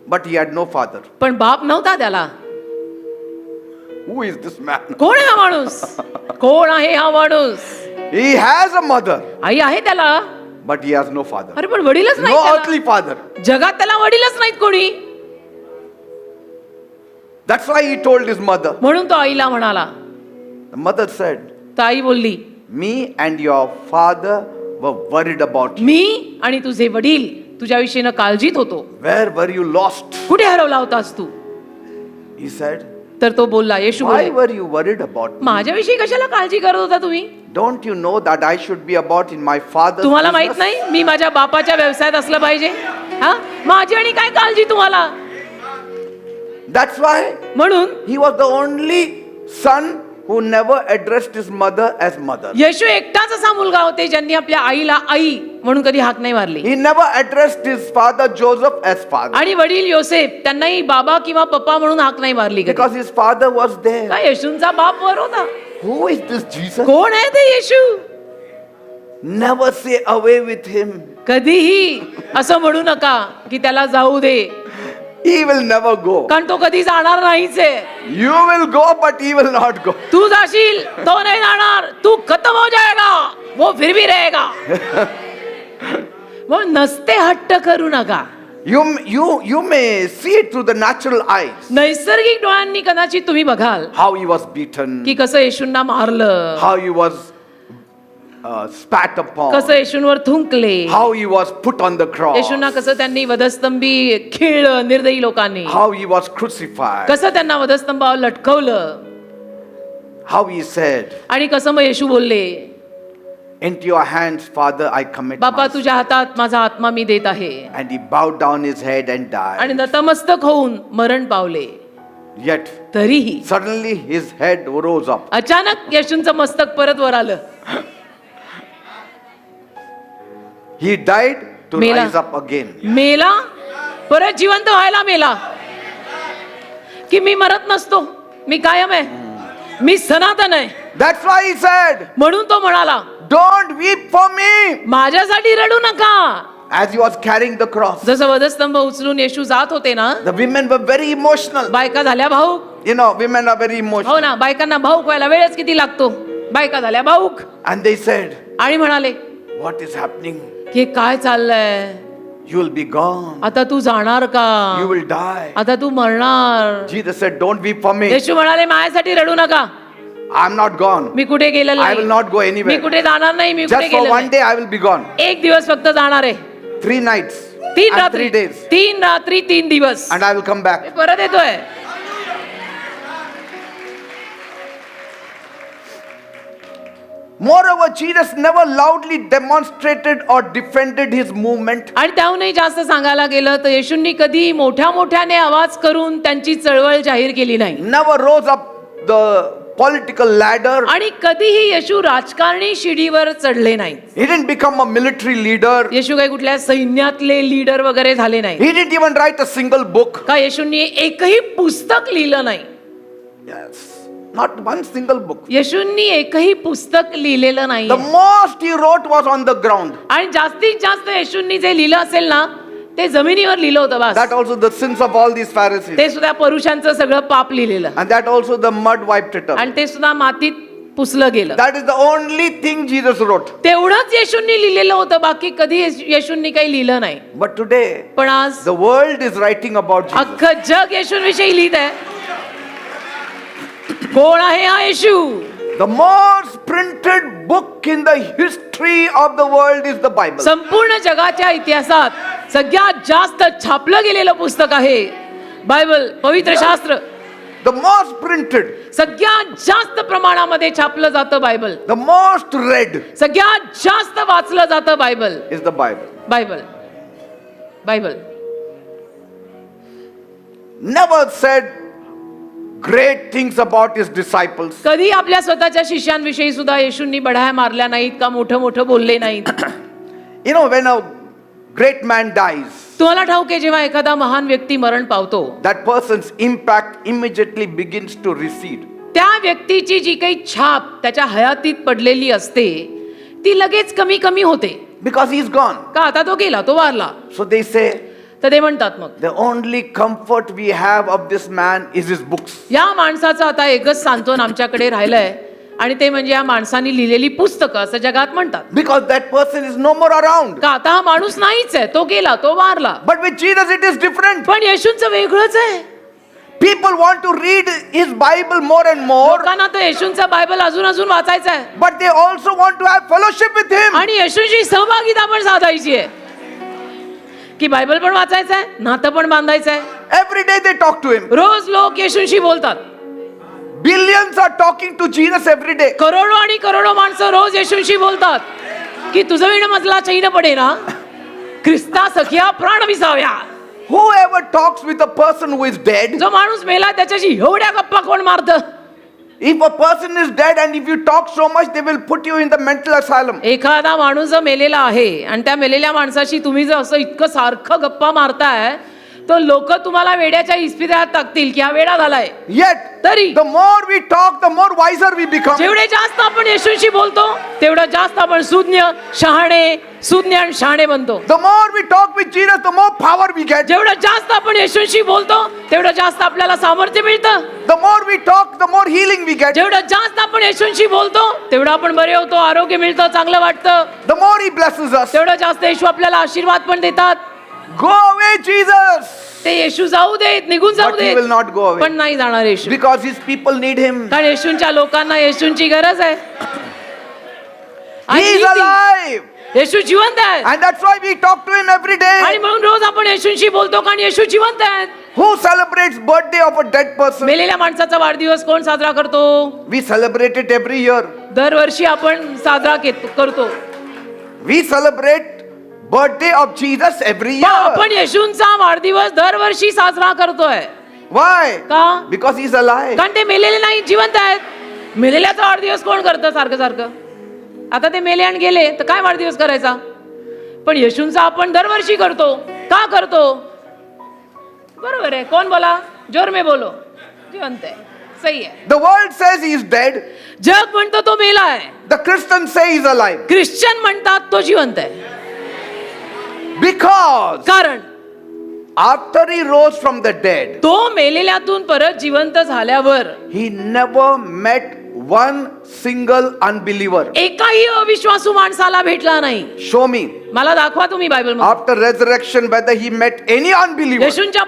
but he had no father. पण बाप नव्हता त्याला. Who is this man? कोण आहे हा माणूस? कोण आहे हा माणूस? He has a mother, आई आहे त्याला, but he has no father. अरे पण वडीलच नाही No त्याला. earthly father. जगात त्याला वडीलच नाहीत कोणी. That's why he told his mother. म्हणून तो आईला म्हणाला. The mother said, तर आई बोलली, me and your father were worried about you. मी आणि तुझे वडील तुझ्या विषयीनं काळजीत होतो. Where were you lost? कुठे हरवला होतास तू? He said, तर तो बोलला, येशू why बोलले, were you worried about me? माझ्याविषयी कशाला काळजी करत होता तुम्ही? Don't you know that I should be about in my father's तुम्हाला माहित business? नाही मी माझ्या बापाच्या व्यवसायात असलं पाहिजे? हा, माझी आणि काय काळजी तुम्हाला? That's why म्हणून he was the only son who never addressed his mother as mother. येशू एकटाच असा मुलगा होते ज्यांनी आपल्या आईला आई म्हणून कधी हाक नाही मारली. He never addressed his father Joseph as father आणि वडील योसेफ त्यांनाही बाबा किंवा पप्पा म्हणून हाक नाही मारली कधी. because his father was there. काय येशूंचा बाप वर होता? Who is this Jesus? कोण आहे ते येशू? Never say away with him. कधीही असं म्हणू नका की त्याला जाऊ दे, He will never go. कारण तो कधी जाणार नाहीच आहे. You will go, but he will not go. तू जाशील तो नाही जाणार. तू खत्म हो जाएगा, वो फिर भी रहेगा. मग नसते हट्ट करू नका. You may see it through the natural eyes. नैसर्गिक डोळ्यांनी कदाचित तुम्ही बघाल How he was beaten, की कसं येशूंना मारलं, how he was spat upon, कसं येशूंवर थुंकले, how he was put on the cross, येशूंना कसं त्यांनी वधस्तंभी खिळलं निर्दयी लोकांनी, how he was crucified, कसं त्यांना वधस्तंभावर लटकवलं, how he said, आणि कसं मग येशू बोलले, into your hands, Father, I commit बापा myself. तुझ्या हातात माझा आत्मा मी देत आहे. And he bowed down his head and died. आणि नतमस्तक होऊन मरण पावले. Yet, तरीही suddenly his head rose up. अचानक येशूंचं मस्तक परत वर आलं. He died to मेला. rise up again. मेला, परत जिवंत व्हायला मेला. की मी मरत नसतो, मी कायम आहे, मी सनातन आहे. That's why he said, म्हणून तो म्हणाला, don't weep for me. माझ्यासाठी रडू नका. as he was carrying the cross. जसं वधस्तंभ उचलून येशू जात होते ना, The women were very emotional. बायका झाल्या भाऊक. You know, women are very हो emotional. ना, बायकांना भाऊक व्हायला वेळच किती लागतो. बायका झाल्या भाऊक And they said, आणि म्हणाले what is happening? की काय चाललंय, You will be gone. आता तू जाणार का, You will die. आता तू मरणार. Jesus said, don't weep for me. येशू म्हणाले माझ्यासाठी रडू नका, I'm not gone. मी कुठे गेलेलो I will नाही, not go मी anywhere. कुठे जाणार नाही, मी कुठे Just for गेलेलो one नाही. day I will be gone. एक दिवस फक्त जाणार आहे, 3 nights 3 and रात्री 3 days. 3 रात्री 3 दिवस And I will come back. मी परत येतोय. Moreover, Jesus never loudly demonstrated or defended his movement. आणि त्याहूनही जास्त सांगायला गेलं तर येशूंनी कधी मोठ्या मोठ्याने आवाज करून त्यांची चळवळ जाहीर केली नाही. Never rose up the political ladder. आणि कधीही येशू राजकारणी शिडीवर चढले नाही. He didn't become a military leader. येशू काही कुठल्या सैन्यातले लीडर वगैरे झाले नाही. He didn't even write a single book. का येशूंनी एकही पुस्तक लिहिलं नाही. Yes, not one single book. येशूंनी एकही पुस्तक लिहिलेलं नाही. The most he wrote was on the ground. आणि जास्तीत जास्त येशूंनी जे लिहिलं असेल ना, ते जमिनीवर लिहिलं होतं बस. That also the sins of all these Pharisees. ते सुद्धा परुषांचं सगळं पाप लिहिलेलं, And that also the mud wiped it up. आणि ते सुद्धा मातीत पुसलं गेलं. That is the only thing Jesus wrote. तेवढंच येशूंनी लिहिलेलं होतं, बाकी कधी येशूंनी काही लिहिलं नाही. But today, पण आज the world is writing about Jesus. अख्खं जग येशूंविषयी लिहित आहे. कोण आहे हा येशू? The most printed book in the history of the world is the Bible. संपूर्ण जगाच्या इतिहासात सगळ्यात जास्त छापलं गेलेलं पुस्तक आहे बायबल, पवित्र शास्त्र. The most printed, सगळ्यात जास्त प्रमाणामध्ये छापलं जातं बायबल. the most read सगळ्यात जास्त वाचलं जातं Bible. is the Bible. Bible Bible Never said great things about his disciples. कधी आपल्या स्वतःच्या शिष्यांविषयी सुद्धा येशूंनी बढाया मारल्या नाहीत का मोठं मोठं बोलले नाहीत. You know, when a great man dies, तुम्हाला ठाऊक आहे, जेव्हा एखादा महान व्यक्ती मरण पावतो, that person's impact immediately begins to recede. त्या व्यक्तीची जी काही छाप त्याच्या हयातीत पडलेली असते ती लगेच कमी कमी होते. Because he's gone. का आता तो गेला, तो वारला. So they say, तर ते म्हणतात मग the only comfort we have of this man is his books. या माणसाचं आता एकच सांत्वन आमच्याकडे राहिलंय, आणि ते म्हणजे या माणसाने लिहिलेली पुस्तकं, असं जगात म्हणतात. Because that person is no more around. का आता हा माणूस नाहीच आहे, तो गेला, तो वारला. But with Jesus it is different. पण येशूंचं वेगळंच आहे. People want to read his Bible more and more. लोकांना तर येशूंचा बायबल अजून अजून वाचायचा आहे, But they also want to have fellowship with him. आणि येशूंची सहभागिता पण साधायची आहे. की बायबल पण वाचायचं आहे, नातं पण बांधायचं आहे. Every day they talk to him. रोज लोक येशूंशी बोलतात. Billions are talking to Jesus every day. करोडो आणि करोडो माणसं रोज येशूंशी बोलतात की तुझं विण मजला चैन पडे ना, ख्रिस्ता सखिया प्राण विसाव्या. Whoever talks with a person who is dead, जो माणूस मेला त्याच्याशी एवढ्या गप्पा कोण मारतं? if a person is dead and if you talk so much, they will put you in the mental asylum. एखादा माणूस जर मेलेला आहे आणि त्या मेलेल्या माणसाशी तुम्ही जर असं इतकं सारखं गप्पा मारताय, तर लोक तुम्हाला वेड्याच्या इस्पितळात टाकतील की हा वेडा झालाय. Yet, तरी the more we talk, the more wiser we become. जेवढे जास्त आपण येशूंशी बोलतो तेवढं जास्त आपण सुज्ञ आणि शहाणे बनतो. The more we talk with Jesus, the more power we get. जेवढं जास्त आपण येशूंशी बोलतो तेवढं जास्त आपल्याला सामर्थ्य मिळतं. The more we talk, the more healing we get. जेवढं जास्त आपण येशूंशी बोलतो तेवढं आपण बरे होतो, आरोग्य मिळतं, चांगलं वाटतं. The more he blesses us. तेवढं जास्त येशू आपल्याला आशीर्वाद पण देतात. Go away, Jesus. ते येशू जाऊ देत, निघून जाऊ But he will देत, not go away. पण नाही जाणार येशू. Because his people need him. कारण येशूंच्या लोकांना येशूंची गरज आहे. He is alive. येशू जिवंत आहे, And that's why we talk to him every आणि day. म्हणून रोज आपण येशूंशी बोलतो कारण येशू जिवंत आहेत. Who celebrates birthday of a dead person? मेलेल्या माणसाचा वाढदिवस कोण साजरा करतो? We celebrate it every year. दरवर्षी आपण साजरा करतो. We celebrate birthday of Jesus every पण year. आपण येशूंचा वाढदिवस दरवर्षी साजरा करतोय. Why? का? Because he's alive. कारण ते मेलेले नाही, जिवंत आहेत. मेलेल्याचा वाढदिवस कोण करतं सारखं सारखं? आता ते मेले आणि गेले तर काय वाढदिवस करायचा? पण येशूंचा आपण दरवर्षी करतो. का करतो? बरोबर आहे. कोण बोला? जोर में बोलो. जिवंत आहे, सही आहे. The world says he is dead. जग म्हणतो तो मेला आहे, The Christians say he's alive. Christian म्हणतात तो जिवंत आहे. Because कारण after he rose from the dead, तो मेलेल्यातून परत जिवंत झाल्यावर he never met one single unbeliever. एकाही अविश्वासू माणसाला भेटला नाही. Show me. मला दाखवा तुम्ही बायबल मध्ये After resurrection, whether he met any unbeliever. येशूंच्या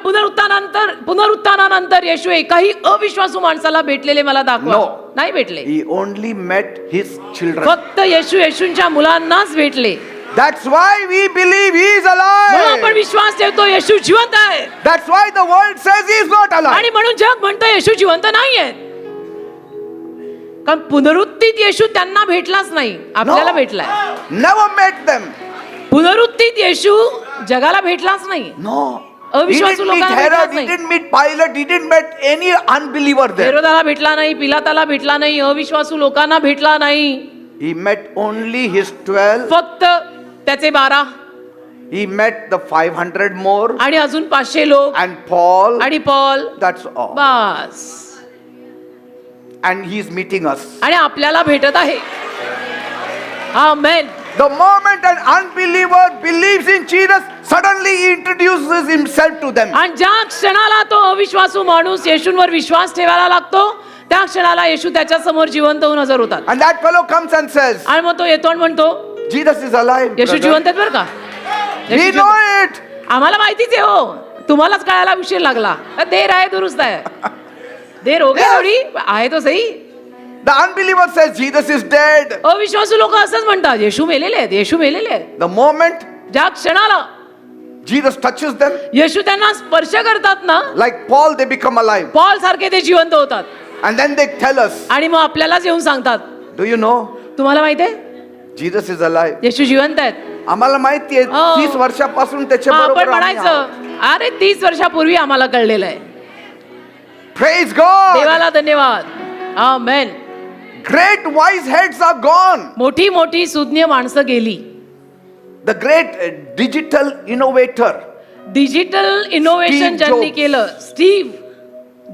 पुनरुत्थानानंतर येशू एकाही अविश्वासू माणसाला भेटलेले मला दाखवा. No. नाही भेटले. He only met his children. फक्त येशूंच्या मुलांनाच भेटले. That's why we believe he is म्हणून आपण alive. विश्वास ठेवतो येशू जिवंत आहे. That's why the world says he is not alive. आणि म्हणून जग म्हणतं येशू जिवंत नाहीये. कारण पुनरुत्थित येशू त्यांना भेटलाच नाही, आपल्याला भेटलाय. Never met them. पुनरुत्थित येशू जगाला भेटलाच नाही. No. He अविश्वासू didn't meet लोकांना Herod, भेटलाच he नाही. didn't meet Pilate, he didn't meet any unbeliever there. हेरोदाला भेटला नाही, पिलाताला भेटला नाही, अविश्वासू लोकांना भेटला नाही. He met only his 12. फक्त त्याचे 12 He met the 500 more आणि अजून 500 लोक and Paul. आणि Paul. That's all. Bus. And he's meeting us. आणि आपल्याला भेटत आहे. आमेन. The moment an unbeliever believes in Jesus, suddenly he introduces himself to them. आणि ज्या क्षणाला तो अविश्वासू माणूस येशूंवर विश्वास ठेवायला लागतो, त्या क्षणाला येशू त्याच्या समोर जिवंत होऊन हजर होतात. And that fellow comes and says, आणि मग तो येतो आणि म्हणतो Jesus is alive. Yeshu brother. जिवंत आहेत बरं का. येशू We जिवंत- know it. आम्हाला माहितीच आहे हो, तुम्हालाच कळायला उशीर लागला. देर आहे दुरुस्त आहे. देर हो गई थोडी, आहे तो सही. The unbeliever says Jesus is dead. अविश्वासू लोक असंच म्हणतात, येशू मेलेले आहेत, येशू मेलेले आहेत. The moment ज्या क्षणाला Jesus touches them, येशू त्यांना स्पर्श करतात ना, like Paul, they become alive. Paul सारखे ते जिवंत होतात. And then they tell us, आणि मग आपल्यालाच येऊन सांगतात, do you know तुम्हाला माहितीये Jesus is alive? येशू जिवंत आहेत. आम्हाला माहिती आहे हो. 30 वर्षापासून त्याच्या मग आपण बरोबर आम्ही आहोत. म्हणायचं, अरे 30 वर्षापूर्वी आम्हाला कळलेलं आहे. Praise God. देवाला धन्यवाद. आमेन. Great wise heads are gone. मोठी मोठी सुज्ञ माणसं गेली. The great digital innovator, digital innovation Steve ज्यांनी Jobs. केलं, स्टीव्ह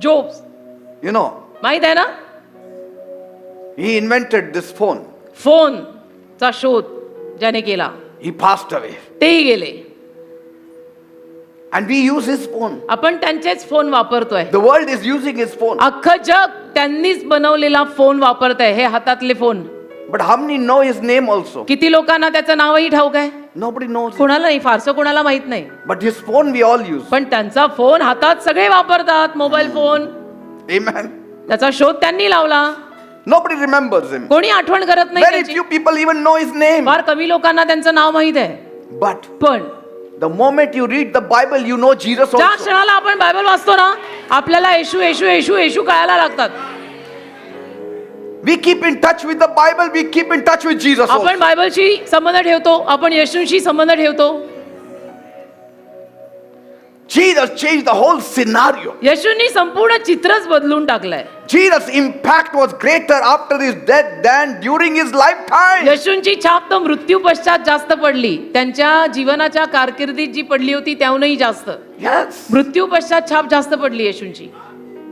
जॉब्स, you know, माहित आहे ना, he invented this phone. फोनचा शोध ज्याने केला, He passed away. तेही गेले. And we use his phone. आपण त्यांचेच फोन वापरतोय. The world is using his phone. अख्खं जग त्यांनीच बनवलेला फोन वापरत आहे, हे हातातले phone. But how many know his name also? किती लोकांना त्याचं नावही ठाऊक आहे? Nobody knows. कोणाला नाही, फारसं कोणाला माहित नाही. But his phone we all use. पण त्यांचा फोन हातात सगळे वापरतात, मोबाईल फोन. Amen. त्याचा शोध त्यांनी लावला. Nobody remembers him. कोणी आठवण करत नाही Very त्याची. few people even know his name. फार कमी लोकांना त्यांचं नाव माहित आहे. But पण the moment you read the Bible, you know Jesus ज्या also. क्षणाला आपण बायबल वाचतो ना, आपल्याला येशू येशू येशू येशू कळायला लागतात. We keep in touch with the Bible, we keep in touch with Jesus also. आपण बायबलशी संबंध ठेवतो, आपण येशूशी संबंध ठेवतो. Jesus changed the whole scenario. येशूंनी संपूर्ण चित्रच बदलून टाकलंय. Jesus' impact was greater after his death than during his lifetime. येशूंची छाप तर मृत्यू पश्चात जास्त पडली, त्यांच्या जीवनाच्या कारकिर्दीत जी पडली होती त्याहूनही जास्त. Yes. मृत्यू पश्चात छाप जास्त पडली येशूंची.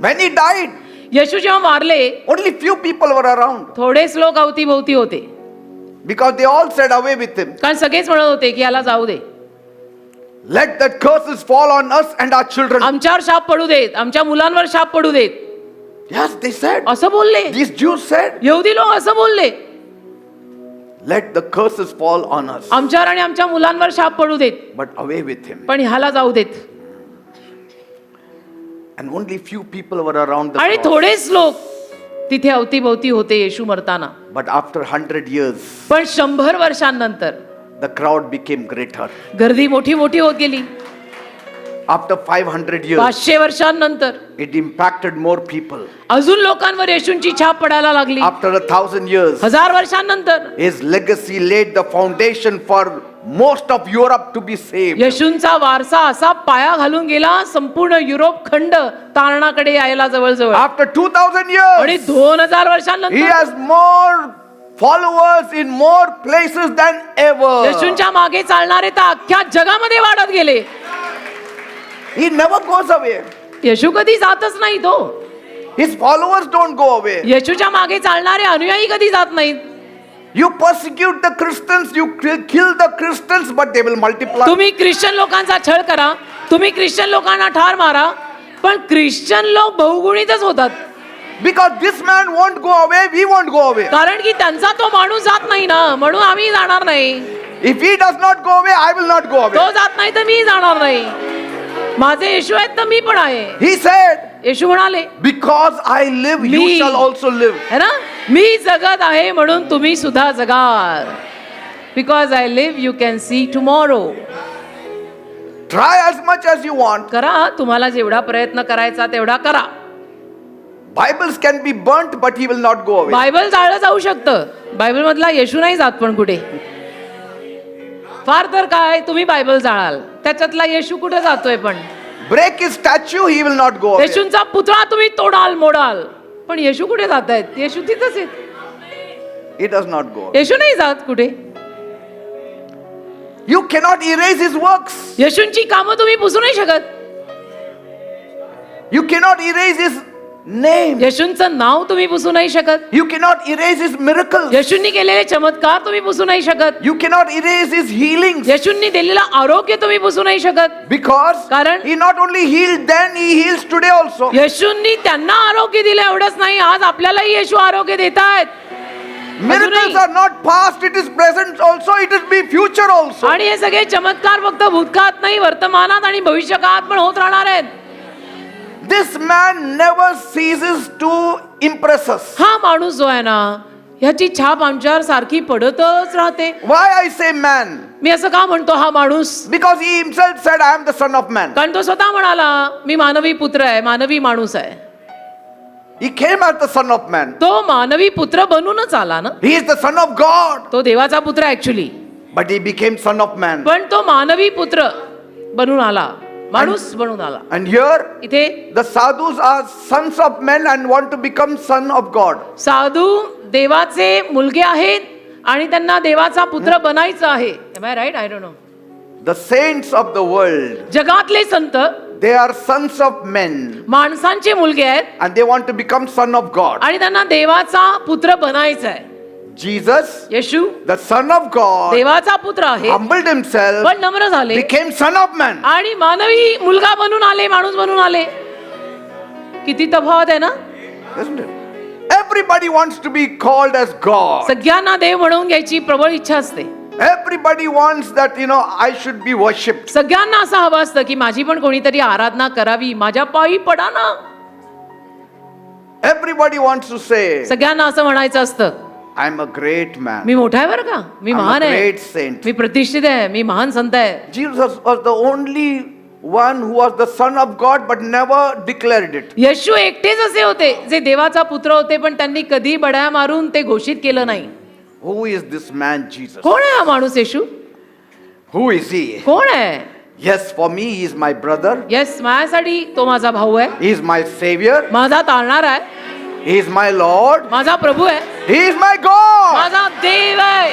When he died, येशू जेव्हा मारले, only few people were around थोडेच लोक अवतीभोवती होते, because they all said away with him. कारण सगळेच म्हणत होते की याला जाऊ दे, Let that curses fall on us and our children. आमच्यावर शाप पडू देत, आमच्या मुलांवर शाप पडू देत. Yes, they said. असं बोलले. These Jews said, यहुदी लोक असं बोलले, let the curses fall on us, आमच्यावर आणि आमच्या मुलांवर शाप पडू देत, but away with him. पण ह्याला जाऊ देत. And only few people were around the आणि cross. थोडेच लोक तिथे अवतीभोवती होते येशू मरताना. But after 100 years, पण 100 वर्षांनंतर the crowd became greater. गर्दी मोठी मोठी होत गेली. After 500 years, 500 वर्षांनंतर it impacted more people. अजून लोकांवर येशूंची छाप पडायला लागली. After 1,000 years, 1000 वर्षांनंतर his legacy laid the foundation for most of Europe to be saved. येशूंचा वारसा असा पाया घालून गेला, संपूर्ण युरोप खंड तारणाकडे यायला जवळजवळ. After 2,000 आणि years, 2000 he वर्षांनंतर has more followers in more places than ever. येशूंच्या मागे चालणारे तर अख्ख्या जगामध्ये वाढत गेले. He never goes away. येशू कधी जातच नाही तो. His followers don't go away. येशूच्या मागे चालणारे अनुयायी कधी जात नाहीत. You persecute the Christians, you kill the Christians, but they will multiply. तुम्ही ख्रिश्चन लोकांचा छळ करा, तुम्ही ख्रिश्चन लोकांना ठार मारा, पण ख्रिश्चन लोक बहुगुणितच होतात. Because this man won't go away, we won't go away. कारण की त्यांचा तो माणूस जात नाही ना, म्हणून आम्ही जाणार नाही. If he does not go away, I will not go away. तो जात नाही तर मी जाणार नाही. माझे येशू आहेत तर मी पण आहे. He said, येशू म्हणाले, because I live, you Me. shall also live. है ना, मी जगत आहे म्हणून तुम्ही सुद्धा जगाल. Because I live you can see tomorrow. Try as much as you want. करा, तुम्हाला जेवढा प्रयत्न करायचा तेवढा करा. Bibles can be burnt, but he will not go away. Bible जाळलं जाऊ शकतं, बायबल मधला येशू नाही जात पण कुठे. फार तर काय तुम्ही बायबल जाळाल, त्याच्यातला येशू कुठे जातोय. पण Break his statue, he will not go away. येशूंचा पुतळा तुम्ही तोडाल मोडाल, पण येशू कुठे जात आहेत. येशू तिथंच आहेत. He does not go away. येशू नाही जात कुठे. You cannot erase his works. येशूंची कामं तुम्ही पुसू नाही शकत. You cannot erase his name. येशूंचं नाव तुम्ही पुसू नाही शकत. You cannot erase his miracles. येशूंनी केलेले चमत्कार तुम्ही पुसू नाही शकत. You cannot erase his healings. येशूंनी दिलेलं आरोग्य तुम्ही पुसू नाही शकत. Because कारण he not only healed then, he heals today also. येशूंनी त्यांना आरोग्य दिलं एवढंच नाही, आज आपल्यालाही येशू आरोग्य देत आहेत. Miracles are not past, it is present also, it will be future also. आणि हे सगळे चमत्कार फक्त भूतकाळात नाही, वर्तमानात आणि भविष्यकाळात पण होत राहणार आहेत. This man never ceases to impress us. हा माणूस जो आहे ना, ह्याची छाप आमच्यावर सारखी पडतच राहते. Why I say man? मी असं का म्हणतो हा माणूस? Because he himself said, I am the son of man. कारण तो स्वतः म्हणाला मी मानवी पुत्र आहे, मानवी माणूस आहे. He came as the son of man. तो मानवी पुत्र बनूनच आला ना. He is the son of God. तो देवाचा पुत्र actually, But he became son of man. पण तो मानवी पुत्र बनून आला, माणूस बनून आला. And here, इथे the sadhus are sons of men and want to become son of God. साधू देवाचे मुलगे आहेत आणि त्यांना देवाचा पुत्र बनायचं आहे. Am I right? I don't know. The saints of the world, जगातले संत they are sons of men माणसांचे मुलगे आहेत and they want to become son of God. आणि त्यांना देवाचा पुत्र बनायचं आहे. Jesus, Yeshu the son of God, देवाचा पुत्र आहे, humbled himself, पण नम्र झाले became son of man. आणि मानवी मुलगा बनून आले, माणूस बनून आले. किती तफावत आहे ना. Isn't it? Everybody wants to be called as God. सगळ्यांना देव म्हणून घ्यायची प्रबळ इच्छा असते. Everybody wants that, I should be worshipped. सगळ्यांना असं हवं असतं की माझी पण कोणीतरी आराधना करावी, माझ्या पायी पडा ना. Everybody wants to say, सगळ्यांना असं म्हणायचं असतं I am a great man. मी मोठा आहे बरं का, मी I'm a महान आहे, great saint. मी प्रतिष्ठित आहे, मी महान संत आहे. Jesus was the only one who was the son of God but never declared it. येशू एकटेच असे होते जे देवाचा पुत्र होते, पण त्यांनी कधी बड्या मारून ते घोषित केलं नाही. Who is this man Jesus? कोण आहे हा माणूस येशू? Who is he? कोण आहे? Yes, for me he is my brother. Yes, माझ्यासाठी तो माझा भाऊ आहे, He is my savior. माझा तारणार आहे, He is my Lord. माझा प्रभू आहे, He is my God. माझा देव आहे.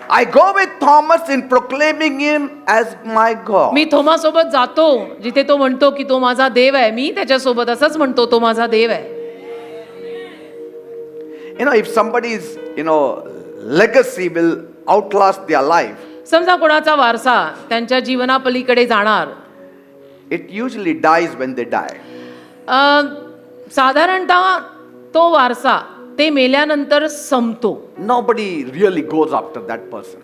I go with Thomas in proclaiming him as my God. मी थोमा सोबत जातो जिथे तो म्हणतो की तो माझा देव आहे, मी त्याच्यासोबत असंच म्हणतो तो माझा देव आहे. If somebody's, legacy will outlast their life, समजा कोणाचा वारसा त्यांच्या जीवनापलीकडे जाणार, it usually dies when they die. साधारणतः तो वारसा ते मेल्यानंतर संपतो. Nobody really goes after that person.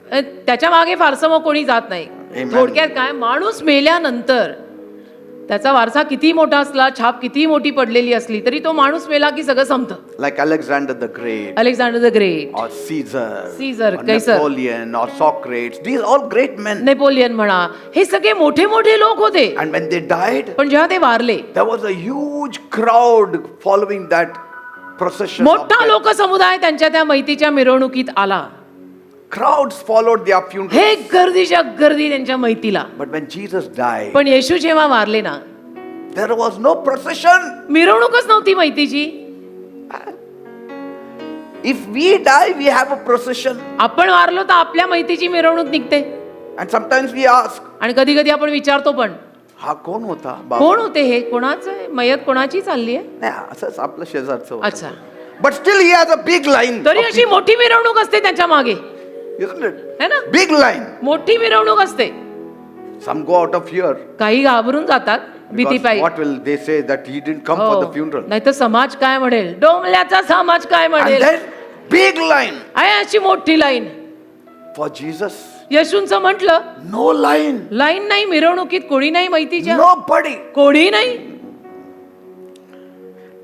त्याच्या मागे फारसं मग कोणी जात नाही. Amen. थोडक्यात काय, माणूस मेल्यानंतर त्याचा वारसा किती मोठा असला, छाप किती मोठी पडलेली असली, तरी तो माणूस मेला की सगळं संपतं. Like Alexander the Great, Alexander the Great, or Caesar, or Kaiser, Napoleon, or Socrates. These are all great men. Napoleon म्हणा, हे सगळे मोठे मोठे लोक होते. And when they died, पण जेव्हा ते वारले, there was a huge crowd following that procession. मोठा लोक समुदाय त्यांच्या त्या मैतीच्या मिरवणुकीत आला. Crowds followed their funeral. हे गर्दीच्या गर्दी त्यांच्या मैतीला. But when Jesus died, पण येशू जेव्हा वारले ना, there was no procession. मिरवणूकच नव्हती मैतीची. If we die, we have a procession. आपण वारलो तर आपल्या मैतीची मिरवणूक निघते. And sometimes we ask, आणि कधी कधी आपण विचारतो पण, हा कोण होता बाबा? कोण होते हे? कोणाचं आहे? मयत कोणाची चालली आहे? नाही, असंच आपलं शेजारचं होतं. अच्छा. But still he has a big line. तरी अशी मोठी मिरवणूक असते त्याच्या मागे, है ना? Big line. मोठी मिरवणूक असते. Some go out of fear. काही घाबरून जातात भीतीपायी. What will they say that he didn't come for the funeral? नाही तर समाज काय म्हणेल, डोंबल्याचा समाज काय And म्हणेल. then big line आहे अशी मोठी लाईन. for Jesus. येशूंचं म्हटलं No line. लाईन नाही, मिरवणुकीत कोणी नाही माहितीच्या, Nobody. कोणी नाही.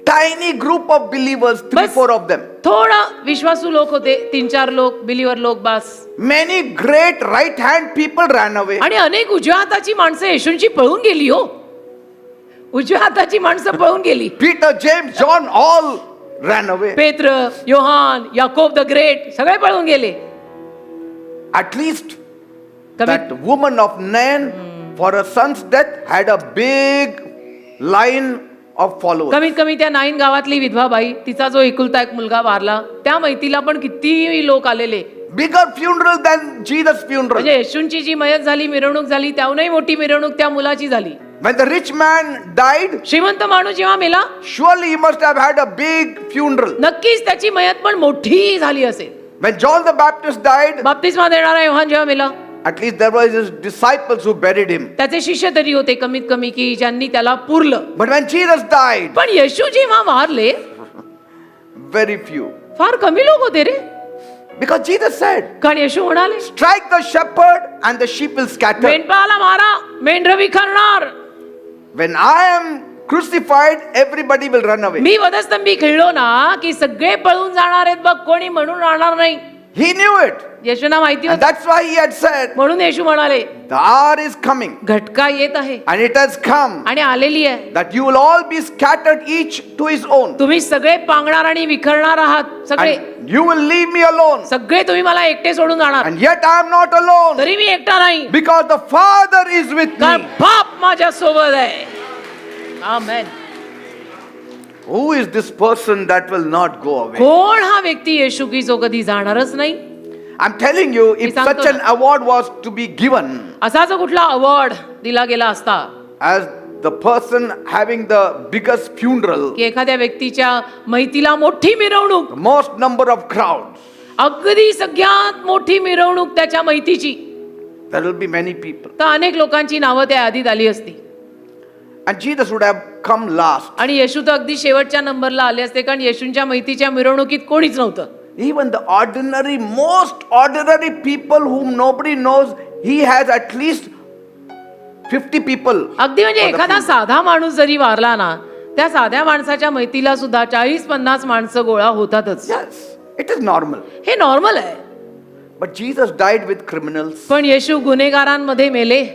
Tiny group of believers, 3-4 of them. थोडा विश्वासू लोक होते, 3-4 लोक, बिलीवर लोक बास. Many great right hand people ran away. आणि अनेक उजव्या हाताची माणसं येशूंची पळून गेली हो. उजव्या हाताची माणसं पळून गेली. Peter, James, John all ran away. पेत्र, योहान, याकोब द ग्रेट सगळे पळून गेले. At least that woman of Nain, for her son's death, had a big line of followers. कमीत कमी त्या नाईन गावातली विधवा बाई, तिचा जो एकुलता एक मुलगा वारला, त्या मैतीला पण किती लोक आलेले. Bigger funeral than Jesus' funeral. म्हणजे येशूंची जी मयत झाली, मिरवणूक झाली, त्याहूनही मोठी मिरवणूक त्या मुलाची झाली. When the rich man died, श्रीमंत माणूस जेव्हा मेला, surely he must have had a big funeral. नक्कीच त्याची मयत पण मोठी झाली असेल. When John the Baptist died, बाप्तिस्मा देणारा योहान जेव्हा मेला, at least there were his disciples who buried him. त्याचे शिष्य तरी होते कमीत कमी की ज्यांनी त्याला पुरलं. But when Jesus died, पण येशू जेव्हा वारले, very few. फार कमी लोक होते रे. Because Jesus said, कारण येशू म्हणाले, strike the shepherd and the sheep will scatter. मेंढपाळाला मारा, मेंढरं विखरणार. When I am crucified, everybody will run away. मी वधस्तंभी खेळलो ना की सगळे पळून जाणार आहेत बघ, कोणी म्हणून राहणार नाही. He knew it. येशूंना माहिती And होतं. that's why he had said, म्हणून येशू म्हणाले, the hour is coming. घटका येत आहे And it has come आणि आलेली आहे, that you will all be scattered each to his own. तुम्ही सगळे पांगणार आणि विखरणार आहात. सगळे And you will leave me alone. सगळे तुम्ही मला एकटे सोडून जाणार. And yet I am not alone. तरी मी एकटा नाही, Because the Father is with कारण me. बाप माझ्या सोबत आहे. आमेन. Who is this person that will not go away? कोण हा व्यक्ती येशू की जो कधी जाणारच नाही? I'm telling you, if सांगतो such an ना. award was to be given, असा जो कुठला अवॉर्ड दिला गेला असता as the person having the biggest funeral, की एखाद्या व्यक्तीच्या मैतीला मोठी मिरवणूक, the most number of crowds, अगदी सगळ्यात मोठी मिरवणूक त्याच्या मैतीची, there will be many people. तर अनेक लोकांची नावं त्या आधीत आली असती. And Jesus would have come last. आणि येशू तर अगदी शेवटच्या नंबरला आले असते, कारण येशूंच्या मैतीच्या मिरवणुकीत कोणीच नव्हतं. Even the ordinary, most ordinary people whom nobody knows, he has at least 50 people. अगदी म्हणजे for the एखादा funeral. साधा माणूस जरी वारला ना, त्या साध्या माणसाच्या मैतीला सुद्धा 40-50 माणसं गोळा होतातच. Yes, it is normal. हे नॉर्मल आहे. But Jesus died with criminals. पण येशू गुन्हेगारांमध्ये मेले.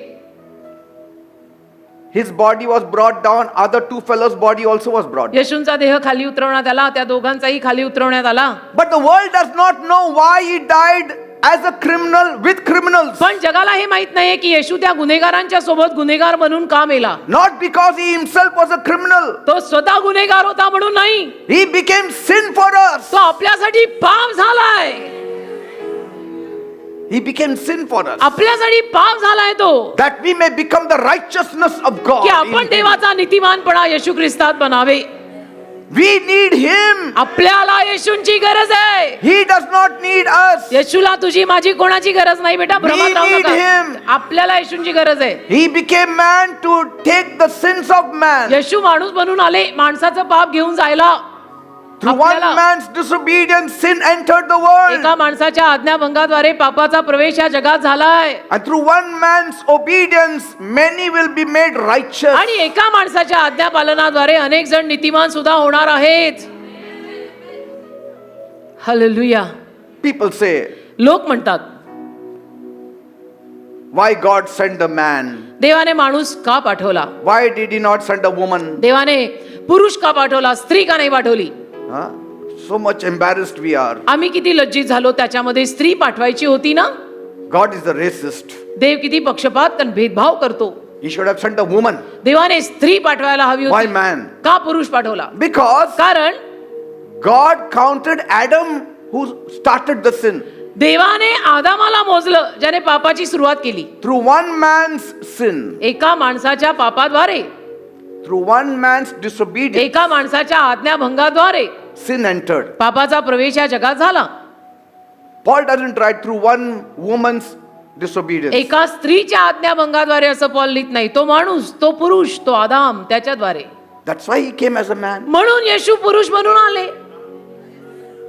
His body was brought down. Other two fellows' body also was brought down. येशूंचा देह खाली उतरवण्यात आला, त्या दोघांचाही खाली उतरवण्यात आला. But the world does not know why he died as a criminal with criminals. पण जगाला हे माहित नाहीये की येशू त्या गुन्हेगारांच्या सोबत गुन्हेगार म्हणून का मेला. Not because he himself was a criminal. तो स्वतः गुन्हेगार होता म्हणून नाही, He became sin for us. तो आपल्यासाठी पाप झालाय. He became sin for us. आपल्यासाठी पाप झालाय तो, That we may become the righteousness of God. की in आपण him. देवाचा नीतिमानपणा येशू ख्रिस्तात बनावे. We need him. आपल्याला येशूंची गरज आहे. He does not need us. येशूला तुझी माझी कोणाची गरज नाही बेटा, भ्रमात राहू need नका. him. आपल्याला येशूंची गरज आहे. He became man to take the sins of man. येशू माणूस बनून आले माणसाचं पाप घेऊन जायला. Through one आपल्याला man's disobedience, sin entered the world. एका माणसाच्या आज्ञाभंगाद्वारे पापाचा प्रवेश या जगात झालाय. And through one man's obedience, many will be made righteous. आणि एका माणसाच्या आज्ञापालनाद्वारे अनेक जण नीतिमान सुद्धा होणार आहेत. हालेलुया. People say, लोक म्हणतात, why God sent the man? देवाने माणूस का पाठवला? Why did he not send a woman? देवाने पुरुष का पाठवला, स्त्री का नाही पाठवली? Huh? So much embarrassed we are. आम्ही किती लज्जित झालो, त्याच्यामध्ये स्त्री पाठवायची होती ना. God is a racist. देव किती पक्षपात आणि भेदभाव करतो. He should have sent a woman. देवाने स्त्री पाठवायला हवी Why होती, man? का पुरुष पाठवला? Because कारण God counted Adam who started the sin. देवाने आदामाला मोजलं, ज्याने पापाची सुरुवात केली. Through one man's sin, एका माणसाच्या पापाद्वारे, through one man's disobedience, एका माणसाच्या आज्ञाभंगाद्वारे sin entered. पापाचा प्रवेश या जगात झाला. Paul doesn't write through one woman's disobedience. एका स्त्रीच्या आज्ञाभंगाद्वारे असं पॉल लिहित नाही. तो माणूस, तो पुरुष, तो आदाम, त्याच्याद्वारे. That's why he came as a man. म्हणून येशू पुरुष म्हणून आले.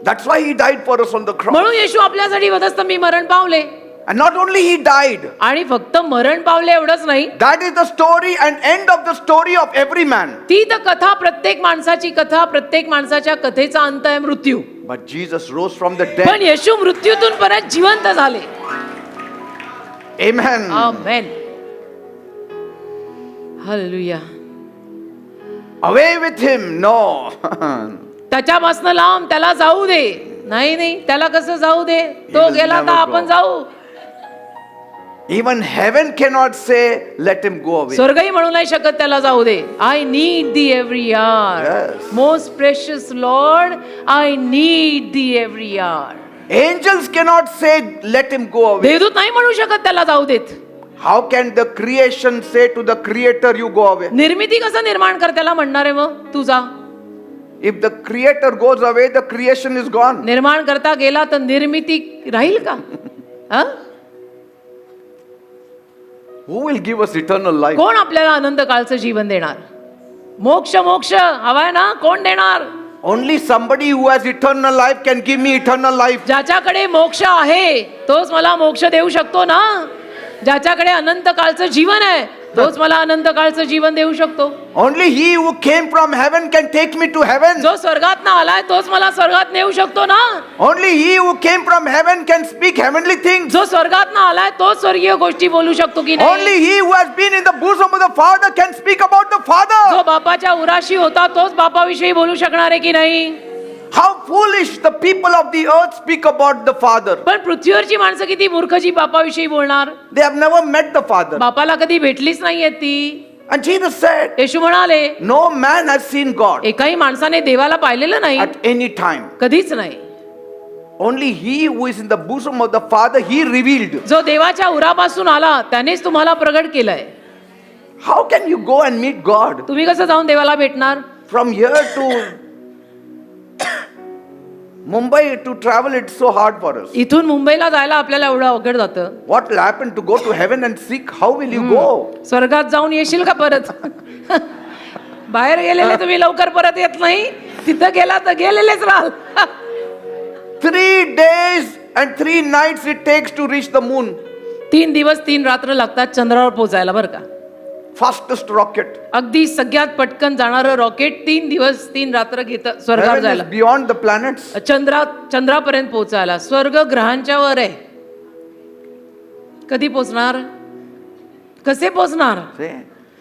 That's why he died for us on the cross. म्हणून येशू आपल्यासाठी वधस्तंभी मरण पावले. And not only he died, आणि फक्त मरण पावले एवढंच नाही, that is the story and end of the story of every man. ती तर कथा, प्रत्येक माणसाची कथा, प्रत्येक माणसाच्या कथेचा अंत आहे मृत्यू. But Jesus rose from the पण dead. येशू मृत्यूतून परत जिवंत झाले. Amen. Amen. Hallelujah. Away with him. No. त्याच्यापासून लांब, त्याला जाऊ दे. नाही नाही, त्याला कसं जाऊ दे? तो will गेला तर never आपण go. जाऊ. Even heaven cannot say, let him go away. स्वर्गही म्हणू नाही शकत त्याला जाऊ दे. आय नीड दी एव्हरी यार. Yes. Most precious Lord, I need the every यार. Angels cannot say, let him go away. देवदूत नाही म्हणू शकत त्याला जाऊ देत. How can the creation say to the creator, you go away? निर्मिती कसं निर्माण कर त्याला म्हणणार आहे मग तू जा. If the creator goes away, the creation is gone. निर्माण करता गेला तर निर्मिती राहील का? हं? Who will give us eternal life? कोण आपल्याला अनंत काळचं जीवन देणार? मोक्ष मोक्ष हवाय ना, कोण देणार? Only somebody who has eternal life can give me eternal life. ज्याच्याकडे मोक्ष आहे तोच मला मोक्ष देऊ शकतो ना. ज्याच्याकडे अनंत काळचं जीवन आहे तोच मला अनंत काळचं जीवन देऊ शकतो. Only he who came from heaven can take me to heaven. जो स्वर्गात ना आलाय तोच मला स्वर्गात नेऊ शकतो ना. Only he who came from heaven can speak heavenly things. जो स्वर्गात ना आलाय तोच स्वर्गीय गोष्टी बोलू शकतो की नाही. Only he who has been in the bosom of the Father can speak about the Father. जो बापाच्या उराशी होता तोच बापाविषयी बोलू शकणार आहे की नाही. How foolish the people of the earth speak about the Father. पण पृथ्वीवरची माणसं किती मूर्ख जी बापाविषयी बोलणार. They have never met the Father. बापाला कधी भेटलीच नाहीये ती. And Jesus said, येशू म्हणाले, no man has seen God एकाही माणसाने देवाला पाहिलेलं नाही, at any time. कधीच नाही. Only he who is in the bosom of the Father, he revealed. जो देवाच्या उरापासून आला त्यानेच तुम्हाला प्रगट केलंय. How can you go and meet God? तुम्ही कसं जाऊन देवाला भेटणार? From here to Mumbai to travel, it's so hard for us. इथून मुंबईला जायला आपल्याला एवढं अवघड जातं. What will happen to go to heaven and seek? How will you go? स्वर्गात जाऊन येशील का परत? बाहेर गेलेले तुम्ही लवकर परत येत नाही. तिथं गेला तर गेलेलेच राहाल. 3 days and 3 nights it takes to reach the moon. 3 दिवस 3 रात्र लागतात चंद्रावर पोहोचायला बरं का. Fastest rocket. अगदी सगळ्यात पटकन जाणारं रॉकेट 3 दिवस 3 रात्र घेतं स्वर्गावर Heaven जायला. is beyond the planets. चंद्रापर्यंत पोहोचायला. स्वर्ग ग्रहांच्या वर आहे. कधी पोहोचणार? कसे पोहोचणार? See?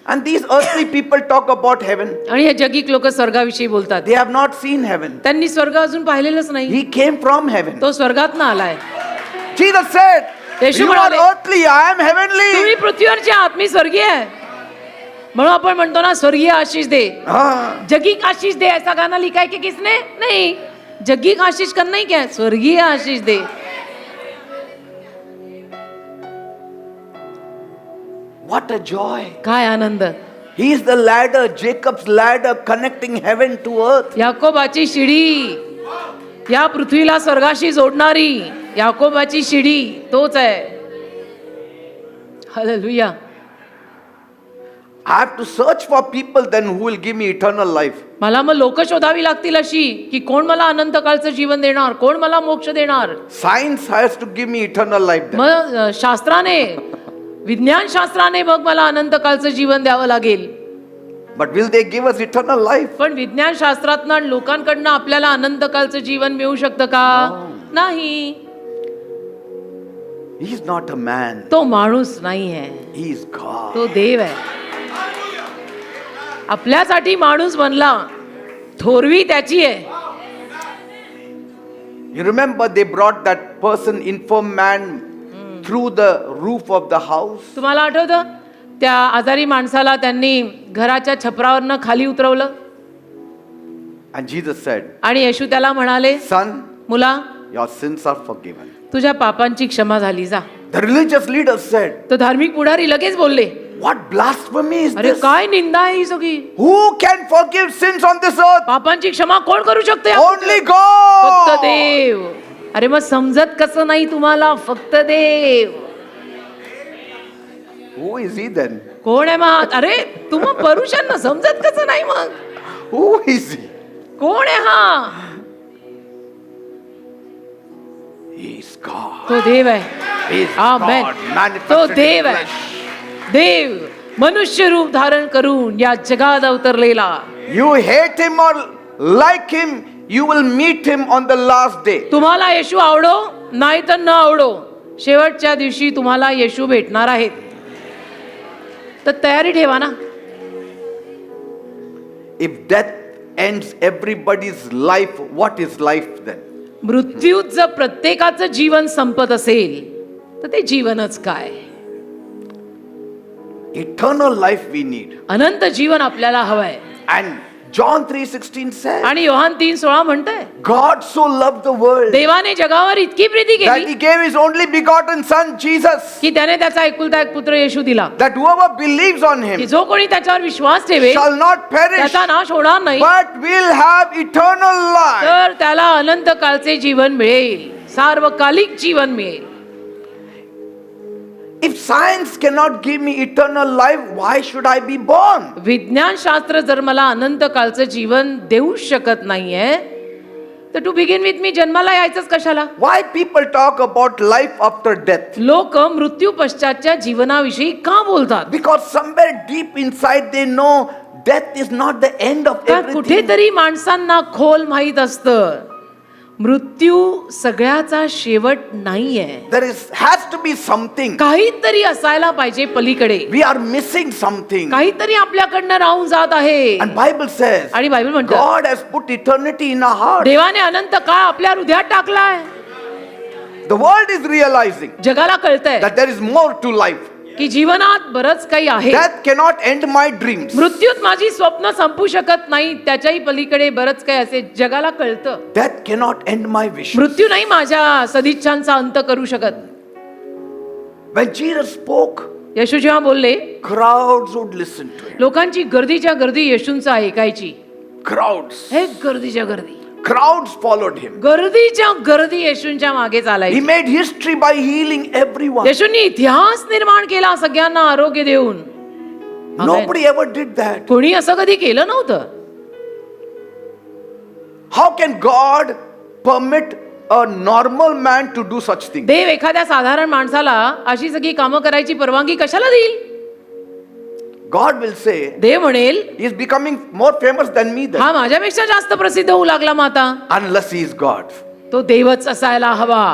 And these earthly people talk about heaven. आणि हे जगिक लोक स्वर्गाविषयी बोलतात. They have not seen heaven. त्यांनी स्वर्ग अजून पाहिलेलंच नाही. He came from heaven. तो स्वर्गात ना आलाय. Jesus said, Yeshu you are म्हणाले, earthly, I am heavenly. तुम्ही पृथ्वीवरचे आहात, मी स्वर्गीय आहे. म्हणून आपण म्हणतो ना, स्वर्गीय आशीष दे, Ah. जगिक आशीष दे. ऐसा गाना लिखा है कि किसने? नहीं. जगिक आशीष करना ही क्या है? स्वर्गीय आशीष दे. What a joy. काय आनंद. He is the ladder, Jacob's ladder connecting heaven to earth. याकोबाची शिडी, या पृथ्वीला स्वर्गाशी जोडणारी याकोबाची शिडी तोच आहे. Hallelujah. I have to search for people then who will give me eternal life. मला मग लोक शोधावी लागतील अशी की कोण मला अनंत काळचं जीवन देणार, कोण मला मोक्ष देणार. Science has to give me eternal life then. मग शास्त्राने, विज्ञान शास्त्राने मग मला अनंत काळचं जीवन द्यावं लागेल. But will they give us eternal life? पण विज्ञान शास्त्रातनं लोकांकडनं आपल्याला अनंत काळचं जीवन मिळू शकतं का? नाही. He is not a man. तो माणूस नाही आहे, He is God. तो देव आहे. आपल्यासाठी माणूस बनला, थोरवी त्याची आहे. You remember they brought that person, infirm man, through the roof of the house. तुम्हाला आठवतं त्या आजारी माणसाला त्यांनी घराच्या छपरावरनं खाली उतरवलं. And Jesus said, आणि येशू त्याला म्हणाले, son, मुला, your sins are forgiven. तुझ्या पापांची क्षमा झाली जा. The religious leaders said, तर धार्मिक पुढारी लगेच बोलले, what blasphemy is अरे this? काय निंदा आहे ही सगळी. Who can forgive sins on this earth? पापांची क्षमा कोण करू शकतो या Only पृथ्वीवर? फक्त God. देव. अरे मग समजत कसं नाही तुम्हाला? फक्त देव. Who is he then? कोण आहे मग? अरे तुम्हा पुरुषांना समजत कसं नाही मग? Who is he? कोण आहे हा? He is God. तो देव आहे. He is amen. God तो manifested in देव आहे. flesh. देव मनुष्य रूप धारण करून या जगात अवतरलेला. You hate him or like him, you will meet him on the last day. तुम्हाला येशू आवडो नाही तर न आवडो, शेवटच्या दिवशी तुम्हाला येशू भेटणार आहेत. तर तयारी ठेवा ना. If death ends everybody's life, what is life then? मृत्यूत जर प्रत्येकाचं जीवन संपत असेल तर ते जीवनच काय? Eternal life we need. अनंत जीवन आपल्याला हवंय. And John 3:16 says, आणि योहान 3:16 म्हणतंय, God so loved the world देवाने जगावर इतकी प्रीती that केली he gave his only begotten son Jesus, की त्याने त्याचा एकुलता एक पुत्र येशू दिला, that whoever believes on की him जो कोणी त्याच्यावर विश्वास ठेवेल shall not perish, त्याचा नाश होणार नाही, but will have eternal life. तर त्याला अनंत काळचे जीवन मिळेल, सार्वकालिक जीवन मिळेल. If science cannot give me eternal life, why should I be born? विज्ञान शास्त्र जर मला अनंत काळचं जीवन देऊ शकत नाहीये, तर टू बिगिन विथ मी जन्माला यायचंच कशाला? Why people talk about life after death? लोक मृत्यू पश्चातच्या जीवनाविषयी का बोलतात? Because somewhere deep inside they know death is not the end of का everything. कुठेतरी माणसांना खोल माहित असतं, मृत्यू सगळ्याचा शेवट नाहीये. There has to be something. काहीतरी असायला पाहिजे पलीकडे. We are missing something. काहीतरी आपल्याकडनं राहून जात आहे. And Bible says, आणि बायबल म्हणतं, God has put eternity in our heart. देवाने अनंत काळ आपल्या हृदयात टाकलाय. The world is realizing जगाला कळतंय that there is more to life. की जीवनात बरंच काही आहे. Death cannot end my dreams. मृत्यूत माझी स्वप्न संपू शकत नाही, त्याच्याही पलीकडे बरंच काही असे जगाला कळतं. Death cannot end my vision. मृत्यू नाही माझ्या सदिच्छांचा अंत करू शकत. When Jesus spoke, येशू जेव्हा बोलले, crowds would listen to him. लोकांची गर्दीच्या गर्दी येशूंचं ऐकायची. Crowds. हे गर्दीच्या गर्दी, Crowds followed him. गर्दीच्या गर्दी येशूंच्या मागे He चालायची. made history by healing everyone. येशूंनी इतिहास निर्माण केला सगळ्यांना आरोग्य देऊन. आमेन. Nobody ever did that. कोणी असं कधी केलं नव्हतं. How can God permit a normal man to do such things? देव एखाद्या साधारण माणसाला अशी सगळी कामं करायची परवानगी कशाला देईल? God will say, देव म्हणेल, he is becoming more famous than me then. हा माझ्यापेक्षा जास्त प्रसिद्ध होऊ लागला मग आता. Unless he is God. तो देवच असायला हवा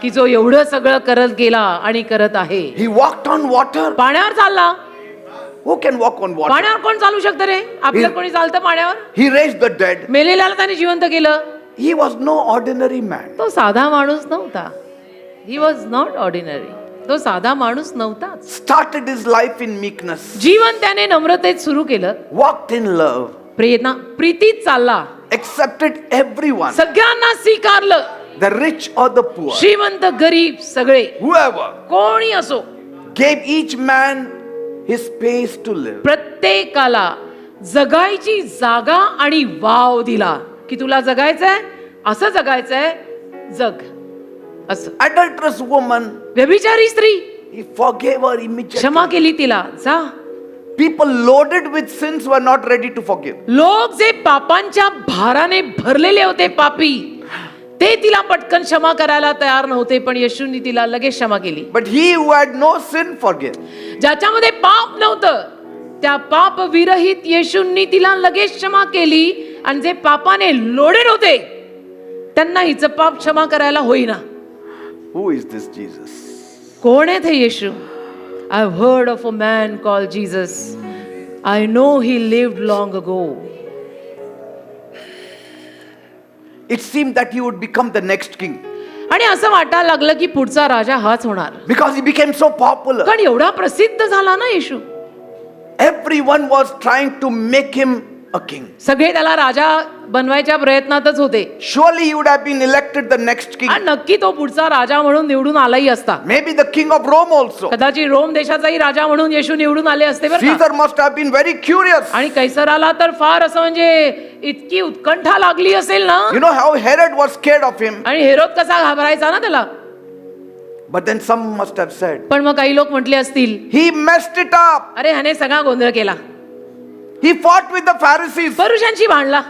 की जो एवढं सगळं करत गेला आणि करत आहे. He walked on water. पाण्यावर चालला. Who can walk on water? पाण्यावर कोण चालू शकतं रे? आपलं कोणी चालतं पाण्यावर? He raised the dead. मेलेल्याला त्याने जिवंत केलं. He was no ordinary man. तो साधा माणूस नव्हता. He was not ordinary. तो साधा माणूस नव्हताच. Started his life in meekness. जीवन त्याने नम्रतेत सुरू केलं. Walked in love. प्रीतीत चालला. Accepted everyone. सगळ्यांना स्वीकारलं. The rich or the poor. श्रीमंत गरीब सगळे, Whoever. कोणी असो, Gave each man his space to live. प्रत्येकाला जगायची जागा आणि वाव दिला की तुला जगायचंय, असं जगायचंय, जग असं. Adulterous woman, व्यभिचारी स्त्री, he forgave her immediately. क्षमा केली तिला. जा. People loaded with sins were not ready to forgive. लोक जे पापांच्या भाराने भरलेले होते, पापी, ते तिला पटकन क्षमा करायला तयार नव्हते, पण येशूंनी तिला लगेच क्षमा केली. But he who had no sin forgave. ज्याच्यामध्ये पाप नव्हतं त्या पाप विरहित येशूंनी तिला लगेच क्षमा केली, आणि जे पापाने लोडेड होते त्यांना हिचं पाप क्षमा करायला होईना. Who is this Jesus? कोण आहे ते येशू? I have heard of a man called Jesus. I know he lived long ago. It seemed that he would become the next king. आणि असं वाटायला लागलं की पुढचा राजा हाच होणार, Because he became so popular. कारण एवढा प्रसिद्ध झाला ना येशू. Everyone was trying to make him a king. सगळे त्याला राजा बनवायच्या प्रयत्नातच होते Surely he would have been elected the next king. आणि नक्की तो पुढचा राजा म्हणून निवडून आलाही असता. Maybe the king of Rome also. कदाचित रोम देशाचाही राजा म्हणून येशू निवडून आले असते बरं का. Caesar must have been very curious. आणि कैसराला तर फार असं म्हणजे इतकी उत्कंठा लागली असेल ना. You know how Herod was scared of him. आणि हेरोद कसा घाबरायचा ना त्याला. But then some must have said, पण मग काही लोक म्हटले असतील, he messed it up. अरे ह्याने सगळा गोंधळ केला. He fought with the Pharisees. परुषांशी भांडला.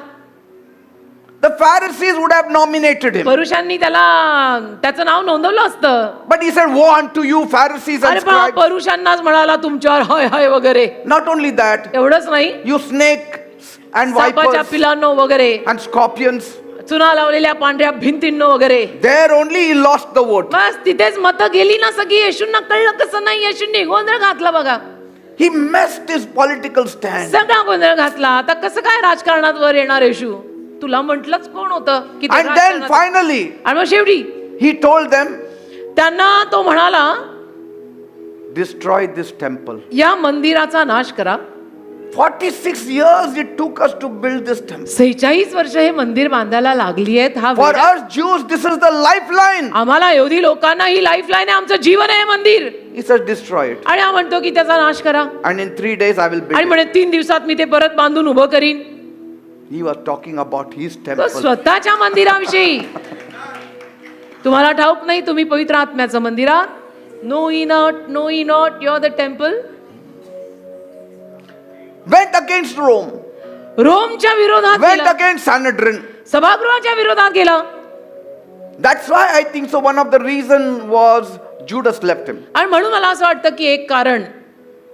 The Pharisees would have nominated him. परुषांनी त्याचं नाव नोंदवलं असतं. But he said, woe unto you, Pharisees and अरे पण scribes. परुषांनाच म्हणाला तुमच्यावर हाय हाय वगैरे. Not only that, एवढंच नाही, you snakes and सापाच्या vipers पिलांनो वगैरे, and scorpions. चुना लावलेल्या पांढऱ्या भिंतींनो वगैरे. There only he lost the vote. बस तिथेच मतं गेली ना सगळी. येशूंना कळलं कसं नाही. येशूंनी गोंधळ घातला बघा. He messed his political stand. सगळा गोंधळ घातला. आता कसं काय राजकारणात वर येणार येशू. तुला म्हटलंच कोण होतं की ते And then राजकारणात- finally, आणि मग शेवटी he told them, त्यांना तो म्हणाला, destroy this temple. या मंदिराचा नाश करा. 46 years it took us to build this temple. 46 वर्ष हे मंदिर बांधायला लागली आहेत. हा For वेळ- us Jews, this is the lifeline. आम्हाला यहुदी लोकांना ही लाईफलाईन आहे. आमचं जीवन आहे हे मंदिर. He says, destroy it. आणि हा म्हणतो की त्याचा नाश करा. And in 3 days I will build आणि it. म्हणे 3 दिवसात मी ते परत बांधून उभं करीन. He was talking about his तो temple. स्वतःच्या मंदिराविषयी. तुम्हाला ठाऊक नाही तुम्ही पवित्र आत्म्याचं मंदिरात. नो ई not you are the temple. Went against Rome. रोमच्या विरोधात Went गेला. against Sanhedrin. सभागृहाच्या विरोधात गेला. That's why I think so. One of the reason was Judas left him. आणि म्हणून मला असं वाटतं की एक कारण,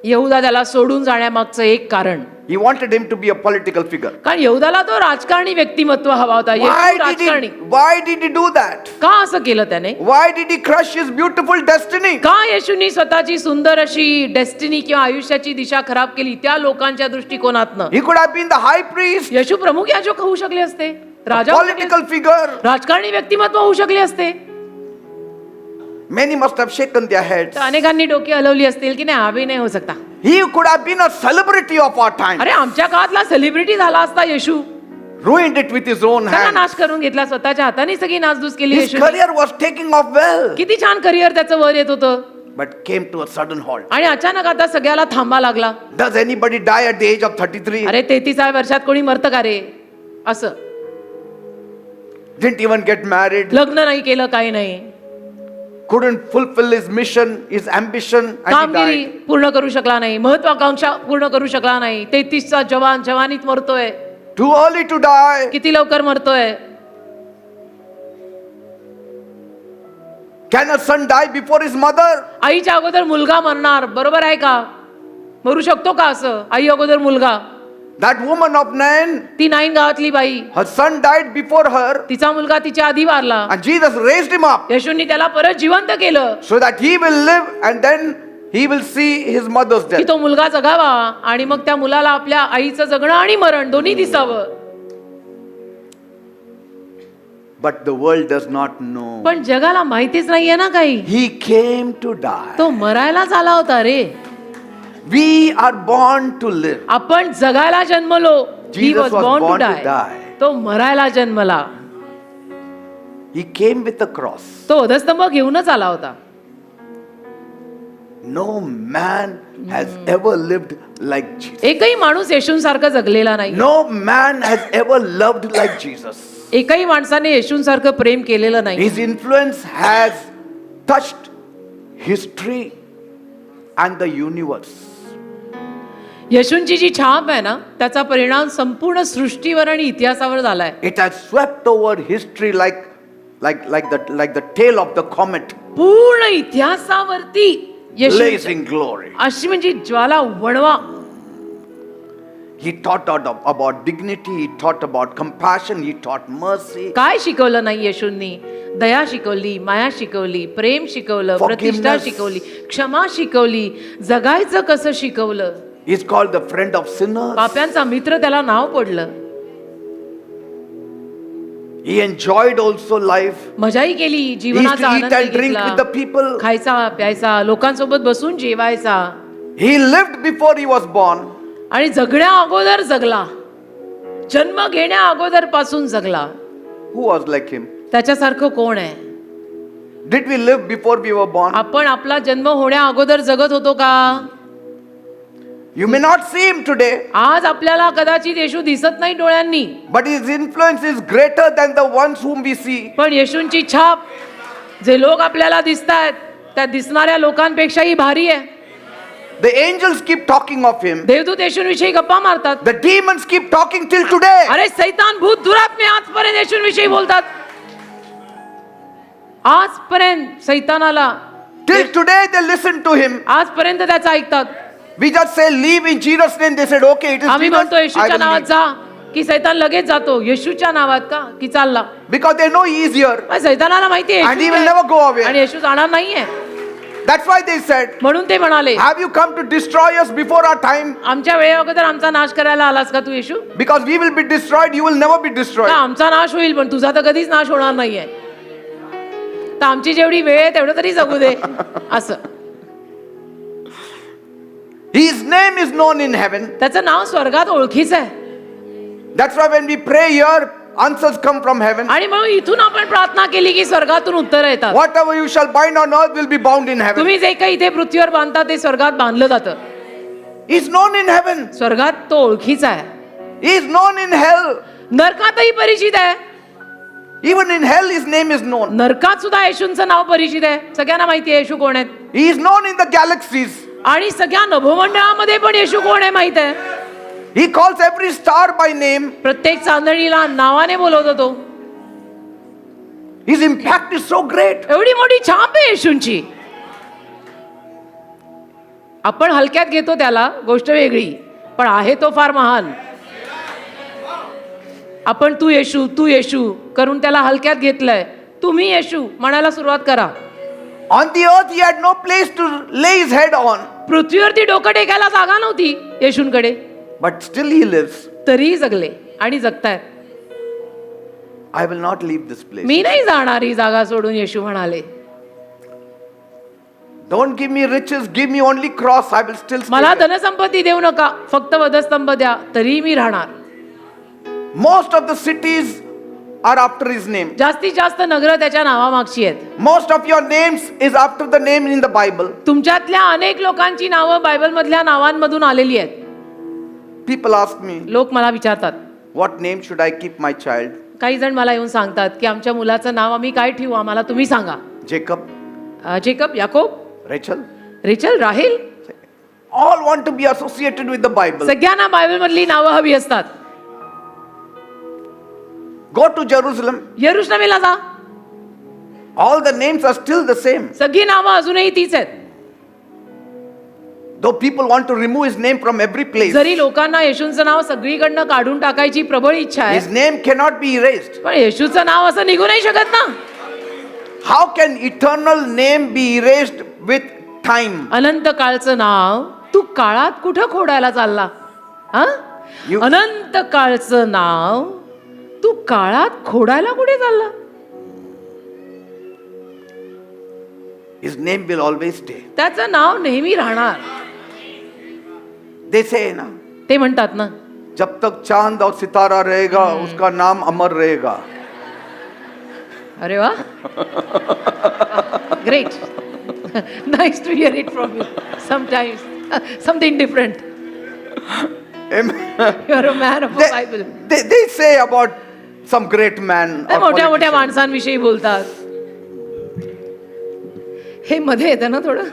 यहुदा त्याला सोडून जाण्यामागचं एक कारण, He wanted him to be a political figure. कारण यहुदाला तो राजकारणी व्यक्तिमत्व हवा होता. येशू राजकारणी. Why did he do that? का असं केलं त्याने. Why did he crush his beautiful destiny? का येशूनी स्वतःची सुंदर अशी डेस्टिनी किंवा आयुष्याची दिशा खराब केली त्या लोकांच्या दृष्टिकोनातनं. He could have been the high priest, येशू प्रमुख याजक होऊ शकले असते. a राजा होऊ शकले political figure. असते. राजकारणी व्यक्तिमत्व होऊ शकले असते. Many must have shaken their heads. तर अनेकांनी डोकी हलवली असतील की नाही हा भी नाही होऊ शकता. He could have been a celebrity of our time. अरे आमच्या काळातला सेलिब्रिटी झाला असता येशू. Ruined it with his own त्याला hand. नाश करून घेतला स्वतःच्या हाताने. सगळी नासधूस केली His येशूने. career was taking off well, किती छान करिअर त्याचं वर येत होतं. but came to a sudden halt. आणि अचानक आता सगळ्याला थांबा लागला. Does anybody die at the age of 33? अरे 33व्या वर्षात कोणी मरतं का रे. असं Didn't even get married. लग्न नाही केलं, काही नाही. Couldn't fulfill his mission, his ambition, and he कामगिरी died. पूर्ण करू शकला नाही. महत्वाकांक्षा पूर्ण करू शकला नाही. 33चा जवान जवानीत मरतोय. Too early to die. किती लवकर मरतोय. Can a son die before his mother? आईच्या अगोदर मुलगा मरणार, बरोबर आहे का. मरू शकतो का असं. आई अगोदर मुलगा. That woman of Nain, ती नाईन गावातली बाई, her son died before her, तिचा मुलगा तिच्या आधी वारला. and Jesus raised him up येशूंनी त्याला परत जिवंत केलं so that he will live and then he will see his mother's की death. तो मुलगा जगावा आणि मग त्या मुलाला आपल्या आईचं जगणं आणि मरण दोन्ही दिसावं. But the world does not know. पण जगाला माहितीच नाहीये ना काही. He came to die. तो मरायलाच आला होता रे. We are born to live. आपण जगायला जन्मलो. He Jesus was was born to born to die. die. तो मरायला जन्मला. He came with a cross. तो वधस्तंभ घेऊनच आला होता. No man has ever lived like Jesus. एकही माणूस येशूंसारखं जगलेला नाही. No man has ever loved like Jesus. एकही माणसाने येशूंसारखं प्रेम केलेलं नाही. His influence has touched history and the universe. येशूंची जी छाप आहे ना त्याचा परिणाम संपूर्ण सृष्टीवर आणि इतिहासावर झालाय. It has swept over history like the tail of the comet, पूर्ण इतिहासावरती येशू blazing glory. अशी म्हणजे ज्वाला वणवा. He taught about dignity, he taught about compassion, he taught mercy, काय शिकवलं नाही येशूंनी. दया शिकवली, माया शिकवली, प्रेम शिकवलं, प्रतिष्ठा Forgiveness. शिकवली, क्षमा शिकवली, जगायचं कसं शिकवलं. he's called the friend of sinners. पाप्यांचा मित्र त्याला नाव पडलं. He enjoyed also life. मजाही केली, He used जीवनाचा to eat Anand and drink घेतला. with the people. खायचा प्यायचा, लोकांसोबत बसून जेवायचा He lived before he was born. आणि जगण्या अगोदर जगला. जन्म घेण्या अगोदर पासून जगला. Who was like him? त्याच्यासारखं कोण आहे? Did we live before we were born? आपण आपला जन्म होण्या अगोदर जगत होतो का? You may not see him today, आज आपल्याला कदाचित येशू दिसत नाही डोळ्यांनी, but his influence is greater than the ones whom we see. पण येशूंची छाप जे लोक आपल्याला दिसतायत त्या दिसणाऱ्या लोकांपेक्षाही भारी आहे. The angels keep talking of him. देवदूत येशूंविषयी गप्पा मारतात. The demons keep talking till today. अरे सैतान भूत दुरात्मे आजपर्यंत येशूंविषयी बोलतात. आजपर्यंत सैतानाला Till today they listen to him. आजपर्यंत त्याचं ऐकतात. We just say leave in Jesus' name. They said okay, it is आम्ही Jesus. म्हणतो I येशूच्या will नावात leave. जा की सैतान लगेच जातो. येशूच्या नावात का की चालला. Because they know he is here. पण सैतानाला माहिती आहे And he येशू will आहे. never go away. आणि येशू जाणार नाहीये. That's why they said, म्हणून ते म्हणाले have you come to destroy us before our time? आमच्या वेळे अगोदर आमचा नाश करायला आलास का तू येशू? Because we will be destroyed, you will never be का destroyed. आमचा नाश होईल पण तुझा तर कधीच नाश होणार नाहीये. तर आमची जेवढी वेळ आहे तेवढं तरी जगू दे असं. His name is known in heaven. त्याचं नाव स्वर्गात ओळखीचं आहे. That's why when we pray here, answers come from heaven. आणि म्हणून इथून आपण प्रार्थना केली की स्वर्गातून उत्तर येतात. Whatever you shall bind on earth will be bound in heaven. तुम्ही जे काही इथे पृथ्वीवर बांधता ते स्वर्गात बांधलं जातं. He is known in heaven. स्वर्गात तो ओळखीचा आहे. He is known in hell. नरकातही परिचित आहे. Even in hell his name is known. नरकात सुद्धा येशूंचं नाव परिचित आहे. सगळ्यांना माहिती आहे येशू कोण आहेत. He is known in the galaxies. आणि सगळ्या नभोमंडळामध्ये पण येशू कोण आहे माहित आहे. He calls every star by name. प्रत्येक चांदणीला नावाने बोलवतो तो. His impact is so great. एवढी मोठी छाप आहे येशूंची. आपण हलक्यात घेतो त्याला, गोष्ट वेगळी, पण आहे तो फार महान. आपण तू येशू करून त्याला हलक्यात घेतलंय. तुम्ही येशू म्हणायला सुरुवात करा. On the earth he had no place to lay his head on. पृथ्वीवरती डोकं टेकायला जागा नव्हती येशूंकडे, But still he lives. तरीही जगले आणि जगतायत. I will not leave this place. मी नाही जाणार ही जागा सोडून, येशू म्हणाले. Don't give me riches, give me only cross. I will still stay मला here. धनसंपत्ती देऊ नका, फक्त वधस्तंभ द्या, तरीही मी राहणार. Most of the cities are after his name. जास्तीत जास्त नगरं त्याच्या नावामागची आहेत. Most of your names is after the name in the Bible. तुमच्यातल्या अनेक लोकांची नावं बायबल मधल्या नावांमधून आलेली आहेत. People ask me, लोक मला विचारतात, what name should I keep my child? काही जण मला येऊन सांगतात की आमच्या मुलाचं नाव आम्ही काय ठेवू, आम्हाला तुम्ही सांगा. Jacob, Jacob, Yakob, Rachel. Rachel, Rahel. All want to be associated with the Bible. सगळ्यांना बायबल मधली नावं हवी असतात. Go to Jerusalem. यरुशलेमला जा, All the names are still the same. सगळी नावं अजूनही तीच आहेत. Though people want to remove his name from every place, जरी लोकांना येशूंचं नाव सगळीकडनं काढून टाकायची प्रबळ इच्छा his आहे, name cannot be erased. पण येशूचं नाव असं निघू नाही शकत ना. How can eternal name be erased with time? अनंत काळचं नाव तू काळात कुठं खोडायला चालला? हा? You- अनंत काळचं नाव तू काळात खोडायला कुठे चालला? His name will always stay. त्याचं नाव नेहमी राहणार. They say ना, ते म्हणतात ना, जब तक चांद और सितारा रहेगा उसका नाम अमर रहेगा. अरे वा, great. Nice to hear it from you. Sometimes something different. Amen. You are a man of They, Bible. they say about some great man. ते or मोठ्या मोठ्या politician. माणसांविषयी बोलतात. हे मध्ये येतं ना थोडं.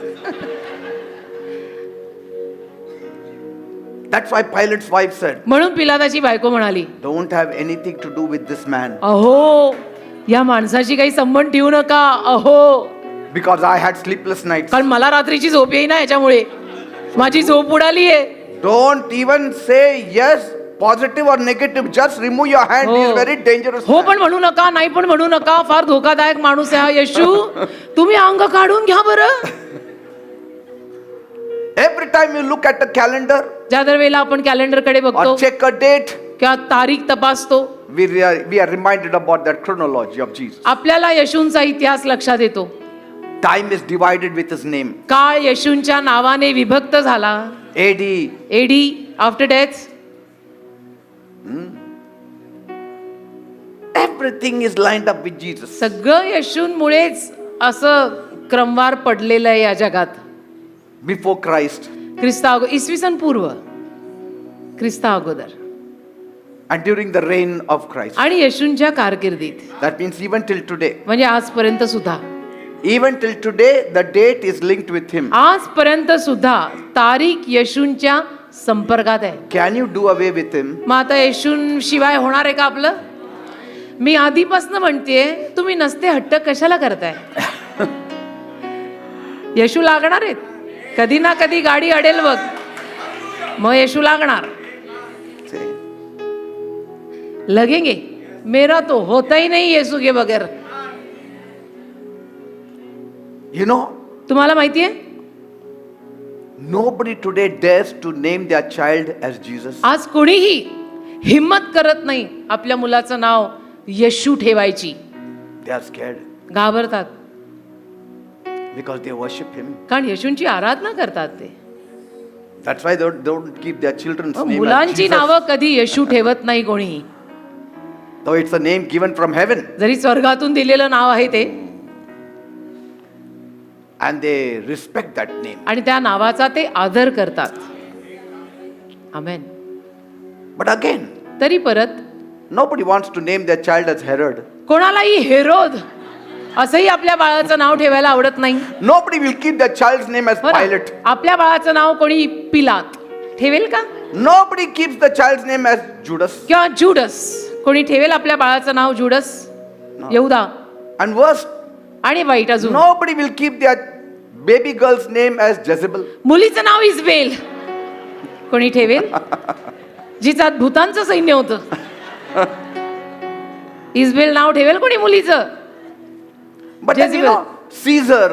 That's why Pilate's wife said, म्हणून पिलाताची बायको म्हणाली, don't have anything to do with this man. अहो या माणसाशी काही संबंध ठेवू नका. अहो, Because I had sleepless nights. कारण मला रात्रीची झोप येईना याच्यामुळे. माझी झोप उडाली आहे. Don't even say yes, positive or negative. Just remove your hand. He is very dangerous. हो man. पण म्हणू नका, नाही पण म्हणू नका, फार धोकादायक माणूस आहे हा येशू. तुम्ही अंग काढून घ्या बरं. Every time you look at the calendar ज्या दर वेळेला आपण कॅलेंडर कडे बघतो or check a date, किंवा तारीख तपासतो, we are reminded about that chronology of Jesus. आपल्याला येशूंचा इतिहास लक्षात येतो. Time is divided with his name. काळ येशूंच्या नावाने विभक्त झाला. AD, AD after death. Everything is lined up with Jesus. सगळं येशूंमुळेच असं क्रमवार पडलेलं आहे या जगात. Before Christ इसवी सन पूर्व, ख्रिस्ता अगोदर and during the reign of Christ. आणि येशूंच्या कारकिर्दीत, That means even till today. म्हणजे आजपर्यंत सुद्धा, Even till today, the date is linked with him. आजपर्यंत सुद्धा तारीख येशूंच्या संपर्कात आहे. Can you do away with him? मग आता येशूं शिवाय होणार आहे का आपलं? मी आधीपासून म्हणतेय, तुम्ही नसते हट्ट कशाला करताय? येशू लागणार आहेत. कधी ना कधी गाडी अडेल बघ, मग येशू लागणार. See? लगेंगे. मेरा तो होता ही नहीं येशू के बगैर. You know, तुम्हाला माहितीये, nobody today dares to name their child as Jesus. आज कोणीही हिम्मत करत नाही आपल्या मुलाचं नाव येशू ठेवायची. They are scared घाबरतात, because they worship him. कारण येशूंची आराधना करतात ते. That's why they don't keep their children's name as मुलांची Jesus. नावं कधी येशू ठेवत नाही कोणी, Though it's a name given from heaven. जरी स्वर्गातून दिलेलं नाव आहे ते, And they respect that name. आणि त्या नावाचा ते आदर करतात. आमेन. But again, तरी परत nobody wants to name their child as Herod. कोणालाही हेरोद असंही आपल्या बाळाचं नाव ठेवायला आवडत नाही. Nobody will keep their child's name as हो ना? Pilate. आपल्या बाळाचं नाव कोणी पिलात ठेवेल का? Nobody keeps the child's name as Judas. किंवा जुडस कोणी ठेवेल आपल्या बाळाचं नाव जुडस? यहूदा. And worse, आणि वाईट अजून, nobody will keep their baby girl's name as Jezebel. मुलीचं नाव इजबेल कोणी ठेवेल? जिचात भूतांचं सैन्य होतं. इजबेल नाव ठेवेल कोणी मुलीचं? But then, you Jezebel. know, Caesar,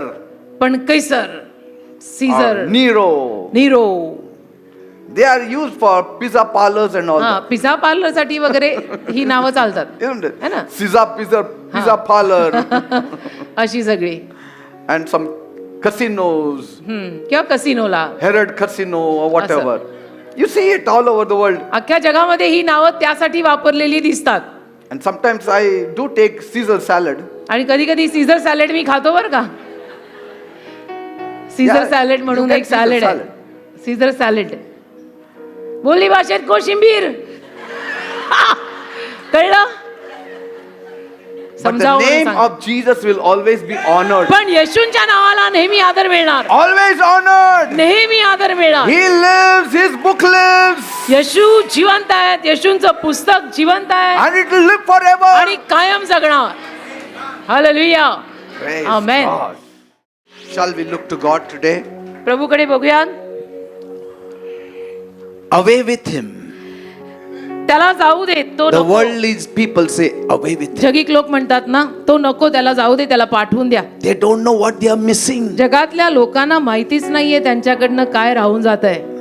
पण Kaiser, Caesar, Nero, Nero, they are used for pizza parlors and all हा that. पिझ्झा पार्लर साठी वगैरे ही नावं चालतात. Isn't it? है ना? Pizza हाँ. parlor अशी सगळी. and some casinos, किंवा कसिनोला. Herod Casino or whatever. You see it all over the world. अख्ख्या जगामध्ये ही नावं त्यासाठी वापरलेली दिसतात. And sometimes I do take Caesar salad. आणि कधी कधी सीझर सॅलेड मी खातो बर का. सीझर Yeah, सॅलेड you म्हणून get एक सॅलेड Caesar आहे. Caesar salad. बोली भाषेत कोशिंबीर. कळलं? But the समजावून name सांग. of Jesus will always be honored. पण येशूंच्या नावाला नेहमी आदर मिळणार. Always honored. नेहमी आदर मिळणार. He lives, his book lives, येशू जिवंत आहेत. येशूंचं पुस्तक जिवंत आहे and it will live forever. आणि कायम जगणार. Hallelujah. Praise Amen. God. Shall we look to God today? प्रभूकडे बघूया. Away with him. त्याला जाऊ दे, तो The नको. worldly people say, away with him. जगिक लोक म्हणतात ना, तो नको, त्याला जाऊ दे, त्याला पाठवून द्या. They don't know what they are missing. जगातल्या लोकांना माहितीच नाहीये त्यांच्याकडनं काय राहून जात आहे.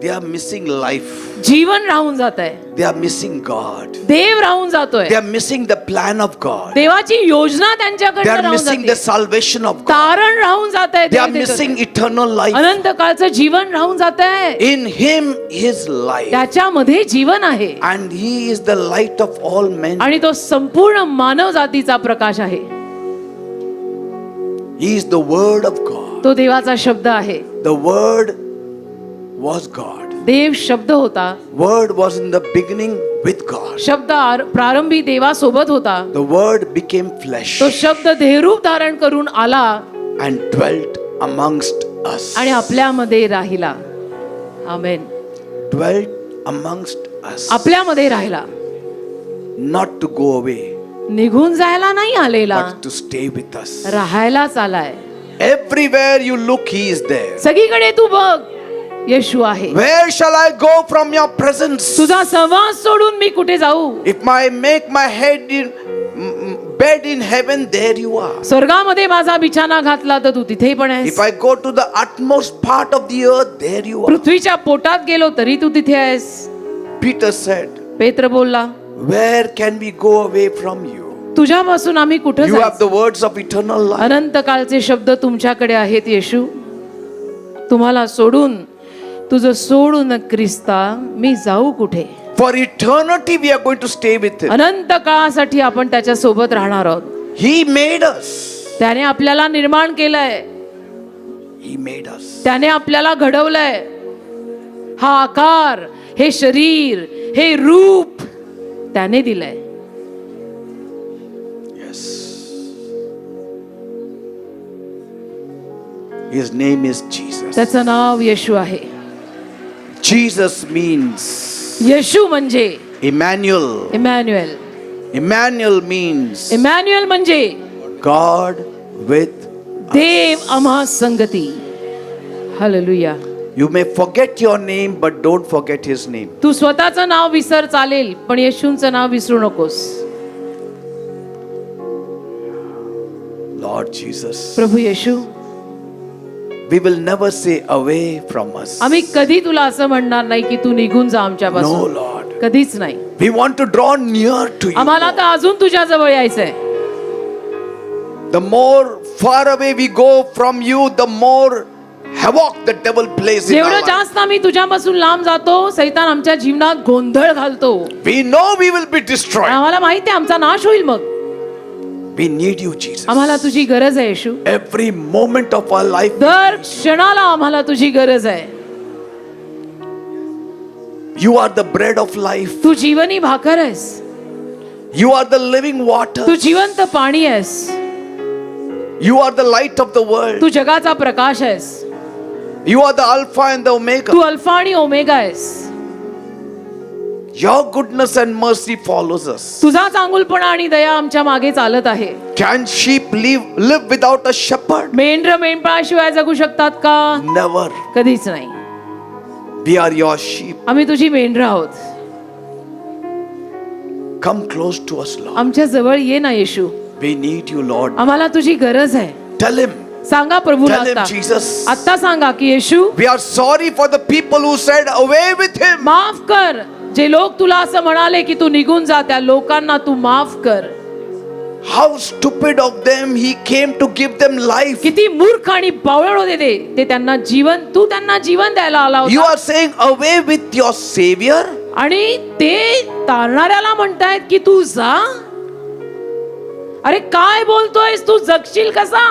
They are missing life. जीवन राहून जात आहे. They are missing God. देव राहून जातोय. They are missing the plan of God. देवाची योजना They त्यांच्याकडनं are राहून missing the जाते. salvation of God. तारण राहून जात आहे. They are missing eternal life. अनंत काळचं जीवन राहून जात आहे. In him is life. त्याच्यामध्ये जीवन आहे And he is the light of all men. आणि तो संपूर्ण मानव जातीचा प्रकाश आहे. He is the word of God. तो देवाचा शब्द आहे. The word was God. देव शब्द होता. Word was in the beginning with God. शब्द प्रारंभी देवासोबत होता. The word became flesh तो शब्द देहरूप धारण करून आला and dwelt amongst us. आणि आपल्यामध्ये राहिला. आमेन. Dwelt amongst us. आपल्यामध्ये राहिला. Not to go away, निघून जायला नाही आलेला, but to stay with us. राहायलाच आलाय. Everywhere you look, he is there. सगळीकडे तू बघ, येशू आहे. Where shall I go from your presence? तुझा सहवास सोडून मी कुठे जाऊ? If I make my head in bed in heaven, there you are. स्वर्गामध्ये माझा बिछाना घातला तर तू तिथे पण आहेस. If I go to the utmost part of the earth, there you are. पृथ्वीच्या पोटात गेलो तरी तू तिथे आहेस. Peter said, पेत्र बोलला, where can we go away from you? तुझ्यापासून आम्ही कुठे You have जायचं? the words of eternal life. अनंत काळचे शब्द तुमच्याकडे आहेत येशू. तुम्हाला सोडून, तुझं सोडून ख्रिस्ता मी जाऊ कुठे? For eternity we are going to stay with him. अनंत काळासाठी आपण त्याच्या सोबत राहणार आहोत. He made us. त्याने आपल्याला निर्माण केलंय. He made us. त्याने आपल्याला घडवलंय. हा आकार, हे शरीर, हे रूप त्याने दिलंय. Yes. His name is Jesus. त्याचं नाव येशू आहे. Jesus means येशू म्हणजे Emmanuel. Emmanuel. Emmanuel means Emmanuel म्हणजे God with. देव आम्हा संगती. Hallelujah. You may forget your name, but don't forget his name. तू स्वतःचं नाव विसर चालेल, पण येशूंचं नाव विसरू नकोस. Lord Jesus. Prabhu Yeshu, We will never say away from us. आम्ही कधी तुला असं म्हणणार नाही की तू निघून जा No, आमच्यापासून. Lord. कधीच नाही. We want to draw near to you. आम्हाला तर अजून तुझ्या जवळ यायचंय. The more far away we go from you, the more havoc the devil plays in our जेवढं life. जास्त आम्ही तुझ्यापासून लांब जातो, सैतान आमच्या जीवनात गोंधळ घालतो. We know we will be destroyed. आम्हाला माहिती आहे आमचा नाश होईल. मग We need you, Jesus. आम्हाला तुझी गरज आहे येशू. Every moment of our life. दर क्षणाला आम्हाला तुझी गरज आहे. You are the bread of life. तू जीवनी भाकर आहेस. You are the living water. तू जिवंत पाणी आहेस. You are the light of the world. तू जगाचा प्रकाश आहेस. You are the Alpha and the Omega. तू अल्फा आणि ओमेगा आहेस. Your goodness and mercy follows us. तुझा चांगुलपणा आणि दया आमच्या मागे चालत आहे. Can sheep live without a shepherd? मेंढर मेंढपाळाशिवाय जगू शकतात का? Never. कधीच नाही. We are your sheep. आम्ही तुझी मेंढर आहोत. Come close to us, Lord. आमच्या जवळ ये ना येशू. We need you, Lord. आम्हाला तुझी गरज आहे. Tell him. सांगा प्रभूला Tell him, आता. Jesus. आता सांगा की येशू, We are sorry for the people who said away with him. माफ कर. जे लोक तुला असं म्हणाले की तू निघून जा, त्या लोकांना तू माफ कर. How stupid of them. He came to give them life. किती मूर्ख आणि बावळ होते ते त्यांना जीवन, तू त्यांना जीवन द्यायला आला You होता. are saying away with your Savior. आणि ते तारणाऱ्याला म्हणतायत की तू जा. अरे काय बोलतोयस तू? जगशील कसा?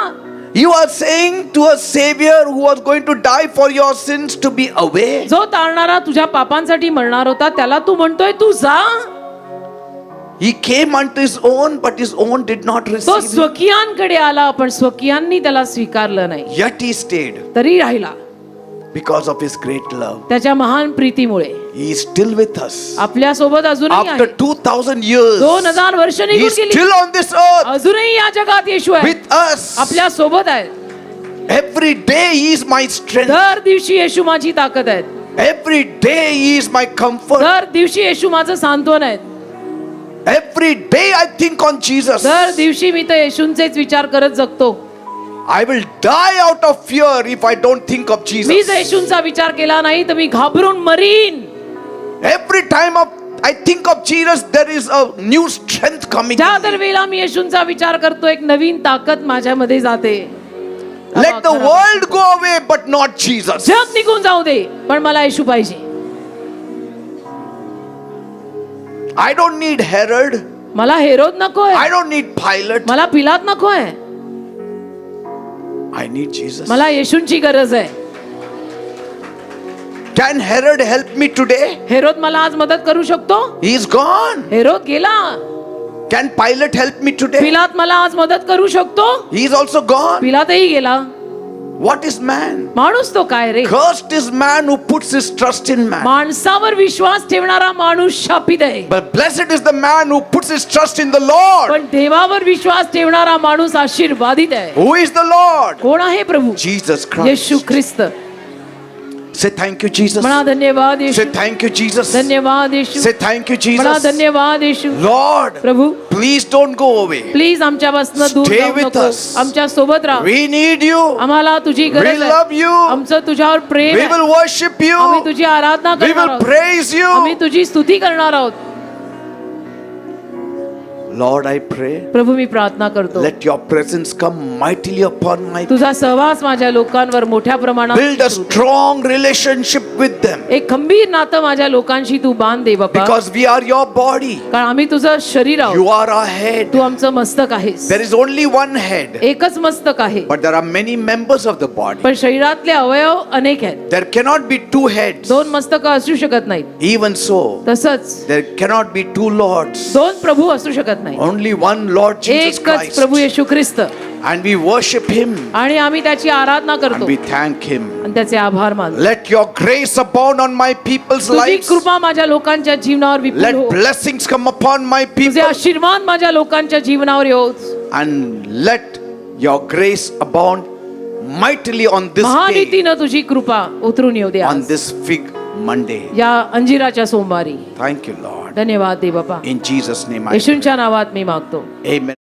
You are saying to a Savior who was going to die for your sins to be away. जो तारणारा तुझ्या पापांसाठी मरणार होता त्याला तू म्हणतोय तू जा. He came unto his own, but his own did not तो receive him. स्वकीयांकडे आला, पण स्वकीयांनी त्याला स्वीकारलं नाही. Yet he stayed तरी राहिला because of his great love. त्याच्या महान प्रीतीमुळे. He is still with us. आपल्या सोबत अजूनही After आहे. 2000 years, 2000 वर्ष he निघून is गेली, still on this earth अजूनही या जगात येशू आहे. with us. आपल्या सोबत आहे. Every day he is my strength. दर दिवशी येशू माझी ताकद आहे. Every day he is my comfort. दर दिवशी येशू माझं सांत्वन आहे. Every day I think on Jesus. दर दिवशी मी तर येशूंचेच विचार करत जगतो. I will die out of fear if I don't think of me Jesus. जर येशूंचा विचार केला नाही तर मी घाबरून marine. Every time I think of Jesus, there is a new strength coming. ज्या दर वेळेला मी येशूंचा विचार करतो, एक नवीन ताकद माझ्यामध्ये जाते. Let the world go away, but not Jesus. जग निघून जाऊ दे, पण मला येशू पाहिजे. I don't need Herod. मला हेरोद नकोय. I don't need Pilate. मला पिलात नकोय. I need Jesus. मला येशूंची गरज आहे. Can Herod help me today? Herod मला आज मदत करू शकतो? He is gone. हेरोद गेला. Can Pilate help me today? पिलात मला आज मदत करू शकतो? He is also gone. पिलातही गेला. What is man? माणूस तो काय रे? Cursed is man who puts his trust in man. माणसावर विश्वास ठेवणारा माणूस शापित आहे. But blessed is the man who puts his trust in the Lord. पण देवावर विश्वास ठेवणारा माणूस आशीर्वादित आहे. Who is the Lord? कोण आहे प्रभू? Jesus Christ. Yeshu Christ. Say thank you, Jesus. म्हणा धन्यवाद येशू. Say thank you, Jesus. धन्यवाद येशू. Say thank you, म्हणा Jesus. धन्यवाद येशू. Lord, प्रभू please don't go away. Please आमच्यापासून दूर Stay जाऊ with नको. us. आमच्या सोबत राहा. We need you. आम्हाला तुझी We गरज love आहे. you. आमचं तुझ्यावर प्रेम We आहे. will worship आम्ही you. तुझी आराधना We करणार will आहोत. praise आम्ही you. तुझी स्तुती करणार आहोत. Lord, I pray, प्रभू मी प्रार्थना करतो let your presence come mightily upon my people. तुझा सहवास माझ्या लोकांवर मोठ्या प्रमाणात Build a सुरू कर. strong relationship with them एक खंबीर नातं माझ्या लोकांशी तू बांध दे बाबा, because we are your body. कारण आम्ही तुझं शरीर आहोत. You are our head. तू आमचं मस्तक आहेस. There is only one head, एकच मस्तक आहे, but there are many members of the body. पण शरीरातले अवयव अनेक आहेत. There cannot be two heads. दोन मस्तक असू शकत नाहीत. Even so, तसंच there cannot be two lords. दोन प्रभू असू शकत नाही. Only one Lord Jesus एकच Christ. Prabhu Yeshu Christ, And we worship Him आणि आम्ही त्याची आराधना करतो and we thank Him. आणि त्याचे आभार मानतो. Let your grace abound on my people's तुझी lives. कृपा माझ्या लोकांच्या जीवनावर विपुल Let हो. blessings come upon my तुझे people आशीर्वाद माझ्या लोकांच्या जीवनावर येऊच. and let your grace abound mightily on this day, महानीतीनं तुझी कृपा उतरून येऊ दे on आज. this fig Monday. या अंजिराच्या सोमवारी Thank you, Lord. धन्यवाद दे बाबा. In Jesus' name I येशूंच्या नावात मी मागतो. Amen.